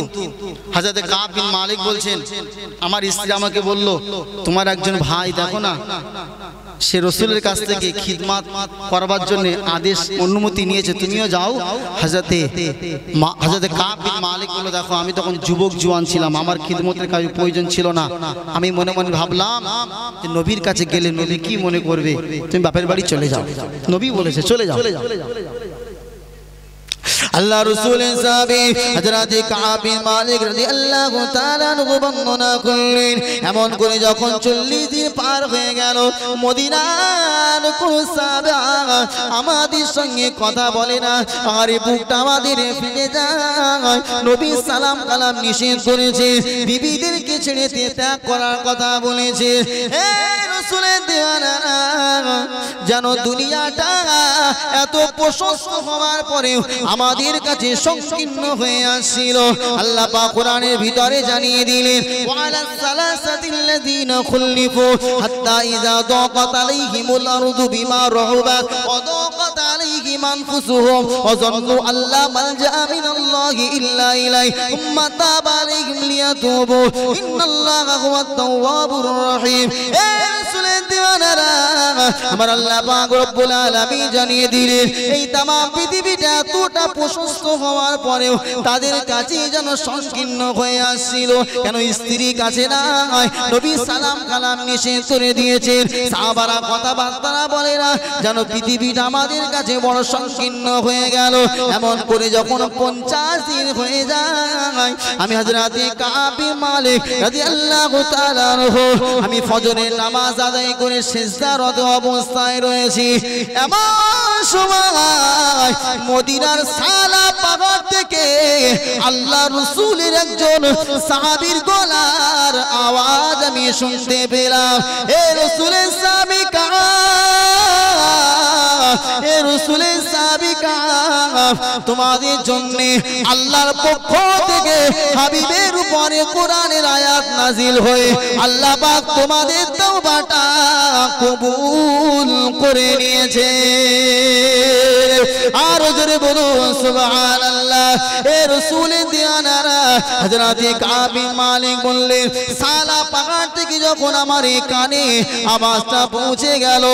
হযরত কাব বিন মালিক বলছেন, আমার স্ত্রী আমাকে বলল, তোমার একজন ভাই দেখো না, সে রাসূলের কাছ থেকে খিদমত করবার জন্য আদেশ অনুমতি নিয়েছে, তুমিও যাও। হযরত কাব বিন মালিক বলল, দেখো আমি তখন যুবক জওয়ান ছিলাম, আমার খিদমতের কাজে প্রয়োজন ছিল না। আমি মনে মনে ভাবলাম যে নবীর কাছে গেলে নবী কি মনে করবে, তুমি বাপের বাড়ি চলে যাও। নবী বলেছে চলে যাও। আল্লাহ রাসূলের সাহাবী হযরত কাব বিন মালিক রাদিয়াল্লাহু তাআলা আনহু বর্ণনা করলেন, এমন করে যখন 40 দিন পার হয়ে গেল, মদিনার কোন সাহাবা আমাদের সঙ্গে কথা বলে না, আর বুকটা আমাদের ফেটে যায়। নবী সালাম কালাম নিষেধ করেছে, বিবিদেরকে ছেড়ে ত্যাগ করার কথা বলেছে। হে রাসূলের দিওয়ানারা, যেন দুনিয়াটা এত প্রশস্ত হওয়ার পরেও আমাদের কাছে সংকীর্ণ হয়ে আসছিল। আল্লাহ পাক কোরআনের ভিতরে জানিয়ে দিলেন, ওয়ালা সালাসাতিল্লাযিনা খুলিফু হাত্তা ইযা দাকাত আলাইহিমুল আরদু বিমা রাহুবাত ওয়া দাকাত عليهم أنفسهم وظنوا أن لا ملجأ من الله إلا إليه ثم تاب عليهم ليتوبوا إن الله هو التواب الرحيم আমার আল্লাহ পাক রব্বুল আলামিন জানিয়ে দিলেন এই तमाम পৃথিবীটা এতটা প্রশস্ত হওয়ার পরেও তাদের কাছে যেন সংকীর্ণ হয়ে আসছিল কেন স্ত্রী কাছে নাই নবী সালাম কালাম নিষেধ করে দিয়েছেন সাহাবারা কথাবার্তা বলে না যেন পৃথিবীটা আমাদের কাছে বড় সংকীর্ণ হয়ে গেল এমন করে যখন 50 দিন হয়ে যায় আমি হযরতে কাব বিন মালিক রাদিয়াল্লাহু তাআলা আনহু আমি ফজরের নামাজ আদায় করে সিজদারত অবস্থায় রয়েছি এমন সময় মদিনার সালা পাহাড় থেকে আল্লাহ রাসূলের একজন সাহাবীর গলার আওয়াজ আমি শুনতে পেলাম হে রাসূলের সাহাবী কাব হে রাসূলের সাহাবী কাব তোমাদের জন্য আল্লাহর পক্ষ থেকে হাবিবের উপরে কোরআনের আয়াত নাজিল হয়ে আল্লাহ পাক তোমাদের তওবাটা কবুল করে নিয়েছে আর জোরে বলুন সুবহানাল্লাহ হে রাসূলের দিয়ানারা হযরতে কাব বিন মালিক বললেন সালা পাহাড় থেকে যখন আমার কানে আওয়াজটা পৌঁছে গেল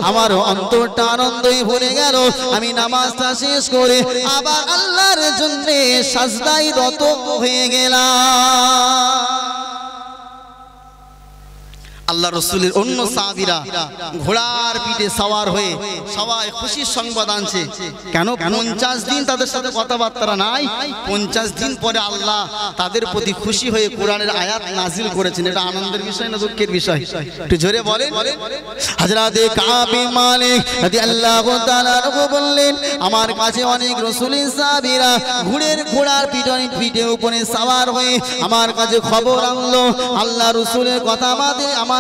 আমার অন্তরটা আনন্দে ভরে গেল আমি নামাজটা শেষ করে আবার আল্লাহর জন্য সাজদায় রত হয়ে গেলাম আল্লাহ রাসূলের অন্য সাহাবীরা ঘোড়ার পিঠে সওয়ার হয়ে সবাই খুশির সংবাদ আনছে কেন 50 দিন তাদের সাথে কথাবার্তা নাই 50 দিন পরে আল্লাহ তাদের প্রতি খুশি হয়ে কোরআনের আয়াত নাজিল করেছেন এটা আনন্দের বিষয় না দুঃখের বিষয় একটু জোরে বলেন হযরতে কাব বিন মালিক রাদিয়াল্লাহু তাআলা আনহু বললেন আমার কাছে অনেক রাসূলের সাহাবীরা ঘোড়ার পিঠে উপরে সওয়ার হয়ে আমার কাছে খবর আনলো আল্লাহ রাসূলের কথা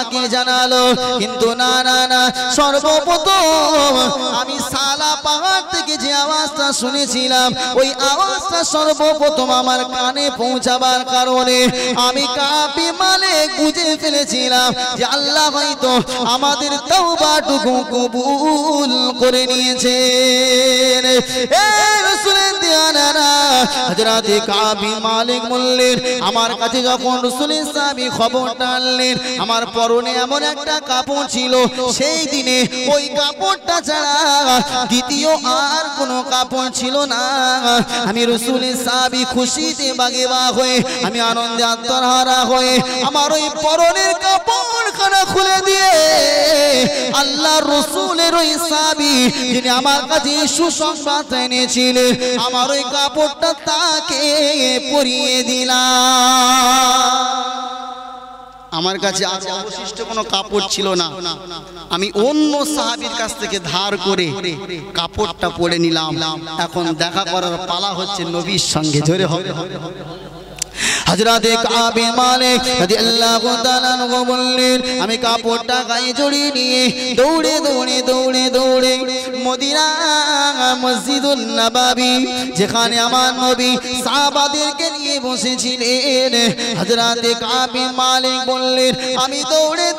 আমাকে জানালো কিন্তু না না না সর্বপ্রথম আমি সালা পাহাড় থেকে যে আওয়াজটা শুনেছিলাম ওই আওয়াজটা সর্বপ্রথম আমার কানে পৌঁছাবার কারণে আমি কাব বিন মালিক বুঝে ফেলেছিলাম যে আল্লাহ হয়তো আমাদের তওবাটুকু কবুল করে নিয়েছেন এই রাসূলের দিয়ানারা হযরতে কাব বিন মালিক বললেন আমার কাছে যখন রাসূলের সাহাবী খবরটা আনলেন আমার পরনে এমন একটা কাপড় ছিল সেই দিনে ওই কাপড়টা ছাড়া দ্বিতীয় আর কোনো কাপড় ছিল না আমি রাসূলের সাহাবী খুশিতে বাগেবা হয়ে আমি আনন্দে আত্মহারা হয়ে আমার ওই পরনের কাপড়খানা খুলে দিয়ে আল্লাহর রাসূলের ওই সাহাবী যিনি আমার কাছে সুসংবাদ এনেছিলেন আমার ওই কাপড়টা তাকে পরিয়ে দিলাম আমার কাছে আজ অবশিষ্ট কোনো কাপড় ছিল না আমি অন্য সাহাবীর কাছ থেকে ধার করে কাপড়টা পরে নিলাম এখন দেখা করার পালা হচ্ছে নবীর সঙ্গে জোরে হবে হযরতে কাব বিন মালিক রাদিয়াল্লাহু তাআলা আনহু বললেন আমি কাপড়টা গায়ে জড়িয়ে নিয়ে দৌড়ে মদিনা মসজিদুন নববী যেখানে আমার নবী সাহাবাদেরকে নিয়ে বসেছিলেন হযরতে কাব বিন মালিক বললেন আমি দৌড়ে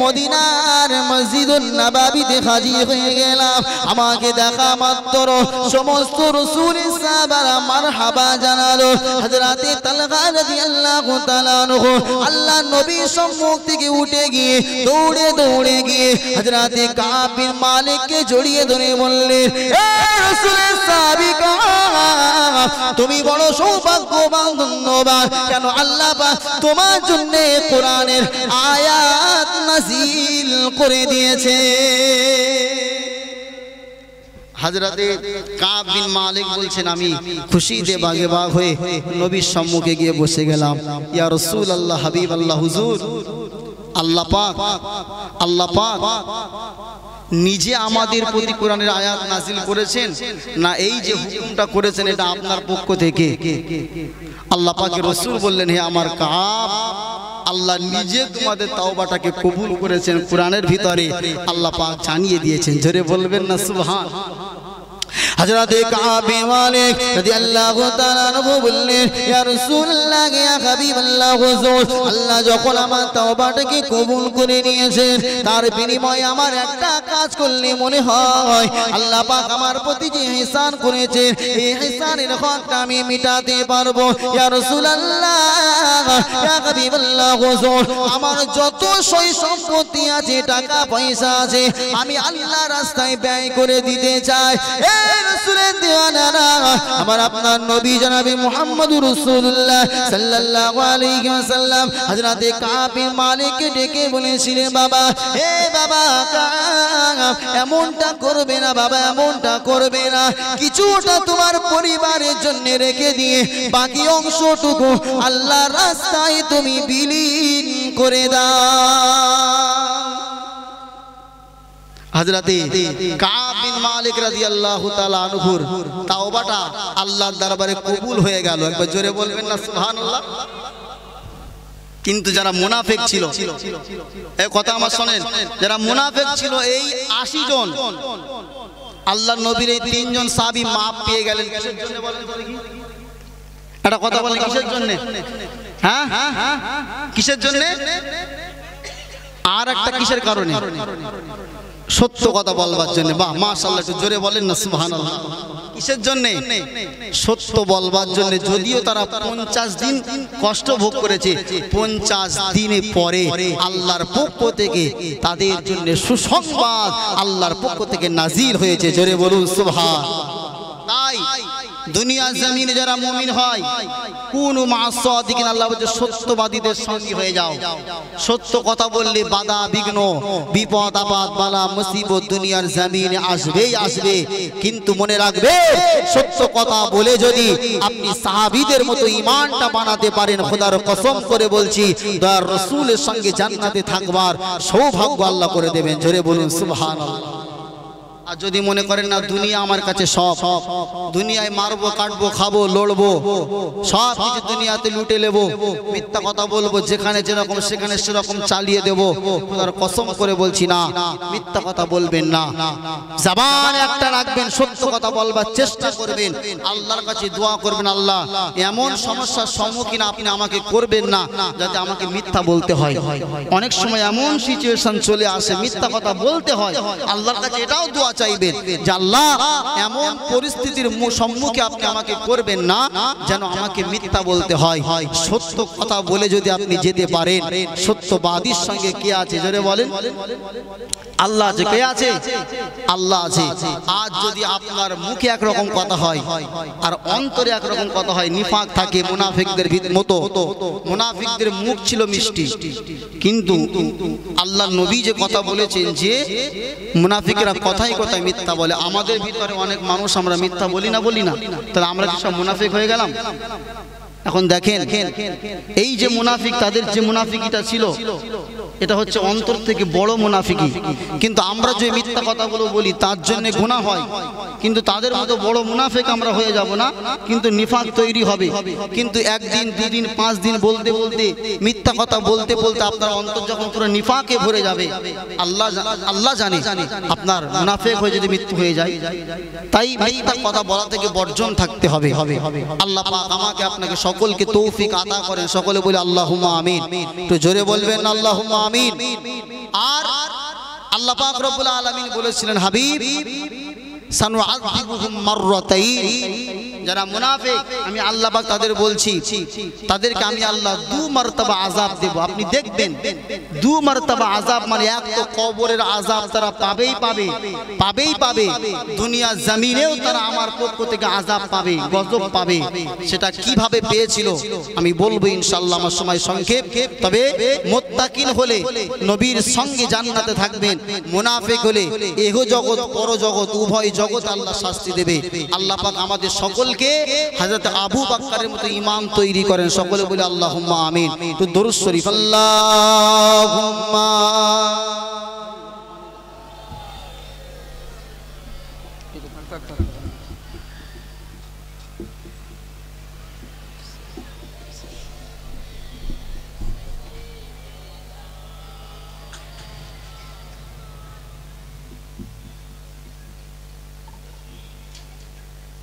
মদিনার মসজিদুন নববীতে হাজির হয়ে গেলাম আমাকে দেখা মাত্র সমস্ত রাসূলের সাহাবারা মারহাবা জানালো হযরতে তালহা রাদিয়াল্লাহু তাআলা আনহু আল্লাহ নবীর সম্মুখ থেকে উঠে গিয়ে দৌড়ে গিয়ে হযরতে কাব বিন মালিককে জড়িয়ে ধরে বললেন হে রাসূলের সাহাবী কাব তুমি বড় সৌভাগ্যবান ধন্যবাদ কেন আল্লাহ পাক তোমার জন্য কোরআনের আয়াত নাযিল করে দিয়েছে হযরতে কাব বিন মালিক বলছেন আমি খুশিতে বাগেবাগ হয়ে নবীর সম্মুখে গিয়ে বসে গেলাম ইয়া রাসূলুল্লাহ হাবিবাল্লাহ হুজুর আল্লাহ পাক নিজে আমাদের প্রতি কোরআনের আয়াত নাযিল করেছেন না এই যে হুকুমটা করেছেন এটা আপনার পক্ষ থেকে আল্লাহ পাকের রাসূল বললেন হে আমার কাব আল্লাহ নিজে তোমাদের তাওবাটাকে কবুল করেছেন কোরআনের ভিতরে আল্লাহ পাক জানিয়ে দিয়েছেন জোরে বলবেন না সুবহান হযরত কাব বিন মালিক রাদিয়াল্লাহু তাআলা আনহু বললেন, ইয়া রাসূলুল্লাহ, ইয়া হাবিবাল্লাহ, হুজুর, আল্লাহ যখন আমার তওবাটাকে কবুল করে নিয়েছেন, তার বিনিময়ে আমার একটা কাজ করলে মনে হয় আল্লাহ পাক আমার প্রতি যে ইহসান করেছেন, এই ইহসানের হকটা আমি মিটাতে পারবো। ইয়া রাসূলুল্লাহ, ইয়া হাবিবাল্লাহ, হুজুর, আমার যত সয় সম্পত্তি আছে, টাকা পয়সা আছে, আমি আল্লাহ রাস্তায় ব্যয় করে দিতে চাই। এই রাসূলের দিওয়ানারা, আমার আপনার নবী জনাবে মুহাম্মদুর রাসূলুল্লাহ সাল্লাল্লাহু আলাইহি ওয়াসাল্লাম হযরত কাব বিন মালিককে ডেকে বলেছিলেন, বাবা, হে বাবা কাব, এমনটা করবে না বাবা, এমনটা করবে না, কিছুটা তোমার পরিবারের জন্য রেখে দিয়ে বাকি অংশটুকু আল্লাহর রাস্তায় তুমি বিলীন করে দাও। হযরতে কাব বিন মালিক রাদিয়াল্লাহু তাআলা আনহুর তাওবাটা আল্লাহর দরবারে কবুল হয়ে গেল। একবার জোরে বলবেন না সুবহানাল্লাহ। কিন্তু যারা মুনাফিক ছিল, এই কথা আমার শুনেন, যারা মুনাফিক ছিল, এই 80 জন আল্লাহর নবীর এই 3 জন সাহাবী মাপ পেয়ে গেলেন কিসের জন্য বলেন তো দেখি? একটা কথা বলেন, কিসের জন্য? হ্যাঁ, কিসের জন্য? আর একটা কিসের কারণে? সত্য কথা বলবার জন্য। বাহ, মাশাআল্লাহ, একটু জোরে বলেন না সুবহানাল্লাহ। কিসের জন্য? সত্য বলবার জন্য। যদিও তারা 50 দিন কষ্ট ভোগ করেছে, 50 দিনে পরে আল্লাহর পক্ষ থেকে তাদের জন্য সুসংবাদ আল্লাহর পক্ষ থেকে নাজিল হয়েছে। জোরে বলুন সুবহানাল্লাহ। তাই দুনিয়ার জমিনে যারা মুমিন হয়, কুনু মা'আস সাদিকিন, আল্লাহ বলছে সত্যবাদীদের সঙ্গী হয়ে যাও। সত্য কথা বললে বাধা বিঘ্ন, বিপদ আপদ, বালা মুসিবত দুনিয়ার জমিনে আসবেই আসবে, কিন্তু মনে রাখবে, সত্য কথা বলে যদি আপনি সাহাবীদের মতো ঈমানটা বানাতে পারেন, খোদার কসম করে বলছি, দয়ার রাসূলের সঙ্গে জান্নাতে থাকবার সৌভাগ্য আল্লাহ করে দেবেন। জোরে বলুন সুবহানাল্লাহ। আর যদি মনে করেন না দুনিয়া আমার কাছে সব, দুনিয়ায় মারবো, কাটবো, খাবো, লড়বো, সব কিছু দুনিয়াতে লুটে নেবো, মিথ্যা কথা বলবো, যেখানে যেরকম সেখানে সেরকম চালিয়ে দেবো, খোদার কসম করে বলছি না, মিথ্যা কথা বলবেন না, জবান একটা রাখবেন, সত্য কথা বলবার চেষ্টা করবেন, আল্লাহর কাছে দোয়া করবেন, আল্লাহ এমন সমস্যার সম্মুখীন আপনি আমাকে করবেন না যাতে আমাকে মিথ্যা বলতে হয়। অনেক সময় এমন সিচুয়েশন চলে আসে, মিথ্যা কথা বলতে হয়, আল্লাহর কাছে এটাও দোয়া চাইবেন যে আল্লাহ এমন পরিস্থিতির সম্মুখে আপনি আমাকে করবেন না যেন আমাকে মিথ্যা বলতে হয়। সত্য কথা বলে যদি আপনি যেতে পারেন, সত্যবাদীর সঙ্গে কে আছে জোরে বলেন? আল্লাহ আছে। কে আছে? আল্লাহ আছে। আজ যদি আপনার মুখে একরকম কথা হয় আর অন্তরে একরকম কথা হয়, নিফাক থাকে মুনাফিকদের মতো। মুনাফিকদের মুখ ছিল মিষ্টি, কিন্তু আল্লাহ নবী যে কথা বলেছেন যে মুনাফিকরা কথাই কথায় মিথ্যা বলে। আমাদের ভিতরে অনেক মানুষ আমরা মিথ্যা বলি না, তাহলে আমরা কি সব মুনাফিক হয়ে গেলাম? এখন দেখেন, এই যে মুনাফিক, তাদের যে মুনাফিকিটা ছিল, এটা হচ্ছে অন্তর থেকে বড় মুনাফিকি। কিন্তু আমরা যে মিথ্যা কথাগুলো বলি তার জন্য গুনাহ হয়, কিন্তু তাদের মতো বড় মুনাফিক আমরা হয়ে যাব না, কিন্তু নিফাক তৈরি হবে। কিন্তু একদিন, দুদিন, 5 দিন বলতে বলতে, মিথ্যা কথা বলতে বলতে আপনার অন্তর যখন পুরো নিফাকে ভরে যাবে, আল্লাহ জানে আপনার মুনাফিক হয়ে যদি মৃত্যু হয়ে যায়। তাই মিথ্যা কথা বলা থেকে বর্জন থাকতে হবে। আল্লাহ পাক আমাকে আপনাকে সকলকে তৌফিক আতা করেন। সকলে বলে আল্লাহুম্মা আমিন। একটু জোরে বলবেন আল্লাহুম্মা আমিন। আর আল্লাহ পাক রব্বুল আলামিন বলেছিলেন, হাবিব সানুআযিবুহুম মাররাতাইন, যারা মুনাফিক আমি আল্লাহ পাক তাদের বলছি, তাদেরকে আমি আল্লাহ 2 মারতাবা আযাব দেব। আপনি দেখবেন 2 মারতাবা আযাব মানে এক তো কবরের আযাব তারা পাবেই, দুনিয়া জমিনেও তারা আমার পক্ষ থেকে আযাব পাবে, গজব পাবে। সেটা কিভাবে পেয়েছিল আমি বলবো ইনশাআল্লাহ, আমার সময় সংক্ষেপ। তবে মুত্তাকিন হলে নবীর সঙ্গে জান্নাতে থাকবেন, মুনাফিক হলে এহ জগৎ পরজগৎ উভয় জগৎ আল্লাহ শাস্তি দেবে। আল্লাহ পাক আমাদের সকলকে হযরত আবু বকরের মতো ঈমান তৈরি করেন। সকলে বলে আল্লাহুম্মা আমিন। তো দরুদ শরীফ আল্লাহুম্মা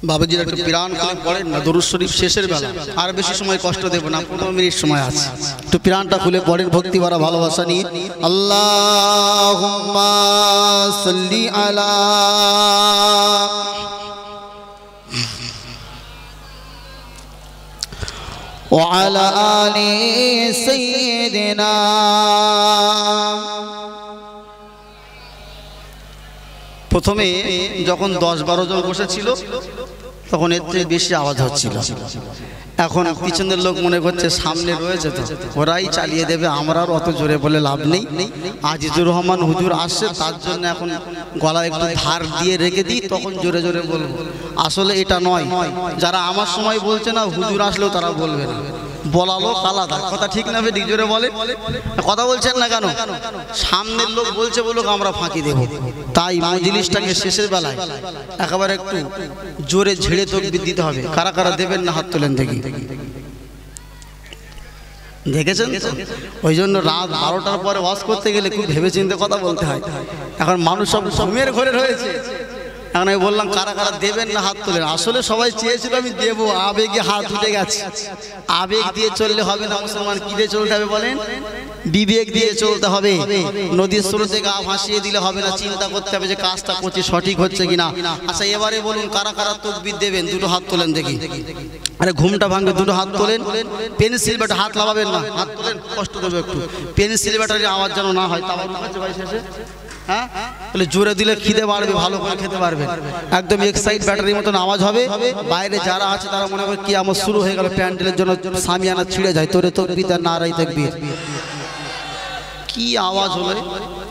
বাবাজিরা একটু প্রাণ খুলে পড়েন না দরুদ শরীফ শেষের বেলা, আর বেশি সময় কষ্ট দেব না, 15 মিনিট সময় আছে, একটু প্রাণটা খুলে পড়েন ভক্তি ভরা ভালোবাসা নিয়ে। আল্লাহুম্মা সাল্লি আলা ওয়া আলা আলি সাইয়্যিদিনা। প্রথমে যখন 10-12 জন বসেছিল তখন এর চেয়ে বেশি আওয়াজ হচ্ছিল। এখন পিছনের লোক মনে করছে সামনে রয়েছে তো ওরাই চালিয়ে দেবে, আমরা আর অত জোরে বলে লাভ নেই। আজিজুর রহমান হুজুর আসছে তার জন্য এখন গলা একটু ধার দিয়ে রেখে দিই, তখন জোরে জোরে বলবো। আসলে এটা নয়, যারা আমার সময় বলছে না হুজুর আসলেও তারা বলবে না, বলালো আলাদা কথা, ঠিক না বেটি? জোরে বলে কথা বলছেন না কেন? সামনের লোক বলছে বলুক, আমরা ফাঁকি দেব। তাই মজলিসটাকে শেষের বেলায় একেবারে একটু জোরে ঝেড়ে তাকবীর দিতে হবে। কারা কারা দেবেন না হাত তোলেন দেখি। দেখেছেন তো? ওই জন্য রাত 12টার পরে ওয়াজ করতে গেলে খুব ভেবে চিন্তে কথা বলতে হয়। এখন মানুষ সব ঘুমের ঘরে রয়েছে। এখন আমি বললাম কারা কারা দেবেন না হাত তোলেন। আসলে সবাই চেয়েছিল আমি দেবো, আবেগে হাত উঠে গেছে। আবেগ দিয়ে চললে হবে না মুসলমান, কি দিয়ে চলতে হবে বলেন? বিবেক দিয়ে চলতে হবে। নদীর স্রোতে গা ভাসিয়ে দিলে হবে না, চিন্তা করতে হবে যে কাজটা করছি সঠিক হচ্ছে কিনা। আচ্ছা এবারে বলুন কারা কারা তাকবীর দেবেন, দুটো হাত তোলেন দেখি। আরে ঘুমটা ভাঙবে, দুটো হাত তোলেন। পেন্সিল ব্যাটা হাত লাগাবেন না, হাত তোলেন, কষ্ট দেবে একটু। পেন্সিল ব্যাটার আওয়াজ যেন না হয়। তাও ভাই শেষে হ্যাঁ তাহলে জোরে দিলে খিদে বাড়বে, ভালো করে খেতে পারবেন। একদম এক্সাইট ব্যাটারির মতন আওয়াজ হবে। বাইরে যারা আছে তারা মনে করে কি আমার শুরু হয়ে গেল, প্যান্ডেলের জন্য সামিয়ানা ছিঁড়ে যায়। তোরে তাকবীর আর নারাই তাকবীর, কি আওয়াজ হলো!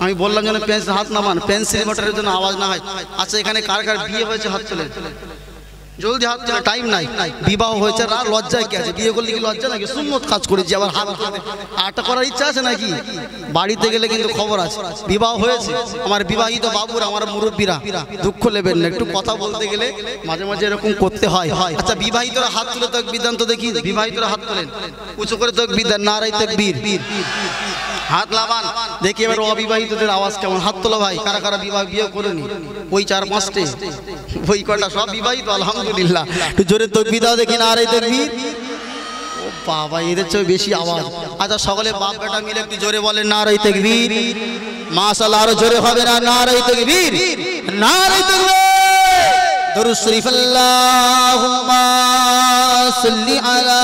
আমি বললাম যেন পেন্সিল হাত নামান, পেন্সিল ব্যাটারির জন্য আওয়াজ না হয়। আচ্ছা এখানে কার কার বিয়ে হয়েছে হাত তোলেন, জলদি হাত তোলেন, টাইম নাই। বিবাহ হয়েছে, লজ্জায় কি আছে? বিয়ে করলে কি লজ্জা নাকি? সুন্নত কাজ করেছি, আবার হাত আটটা করার ইচ্ছা আছে নাকি? বাড়িতে গেলে কিন্তু খবর আছে। বিবাহ হয়েছে আমার বিবাহিত বাবুর, আমার মুরব্বীরা, দুঃখ নেবেন না, একটু কথা বলতে গেলে মাঝে মাঝে এরকম করতে হয়। আচ্ছা বিবাহিতরা হাত তুলে তাকবীর দেন তো দেখি। বিবাহিতরা হাত তোলেন, উঁচু করে তাকবীর দেন, নারাই তাকবীর, হাত লাগান দেখি। এবার অবিবাহিতদের আওয়াজ কেমন? হাত তোলা ভাই। কারা কারা বিয়ে করেনি? ওই 4-5টে, ওই কটা সব বিবাহিত আলহামদুলিল্লাহ। একটু জোরে তাকবীর দাও দেখি, নারাই তাকবীর। ও বাবা, এদের চেয়ে বেশি আওয়াজ। আচ্ছা সকলে বাপ বেটা মিলে একটু জোরে বলেন নারাই তাকবীর। মাশাআল্লাহ, আরো জোরে হবে না? নারাই তাকবীর, নারাই তাকবীর। দরুদ শরীফ আল্লাহুম্মা সাল্লি আলা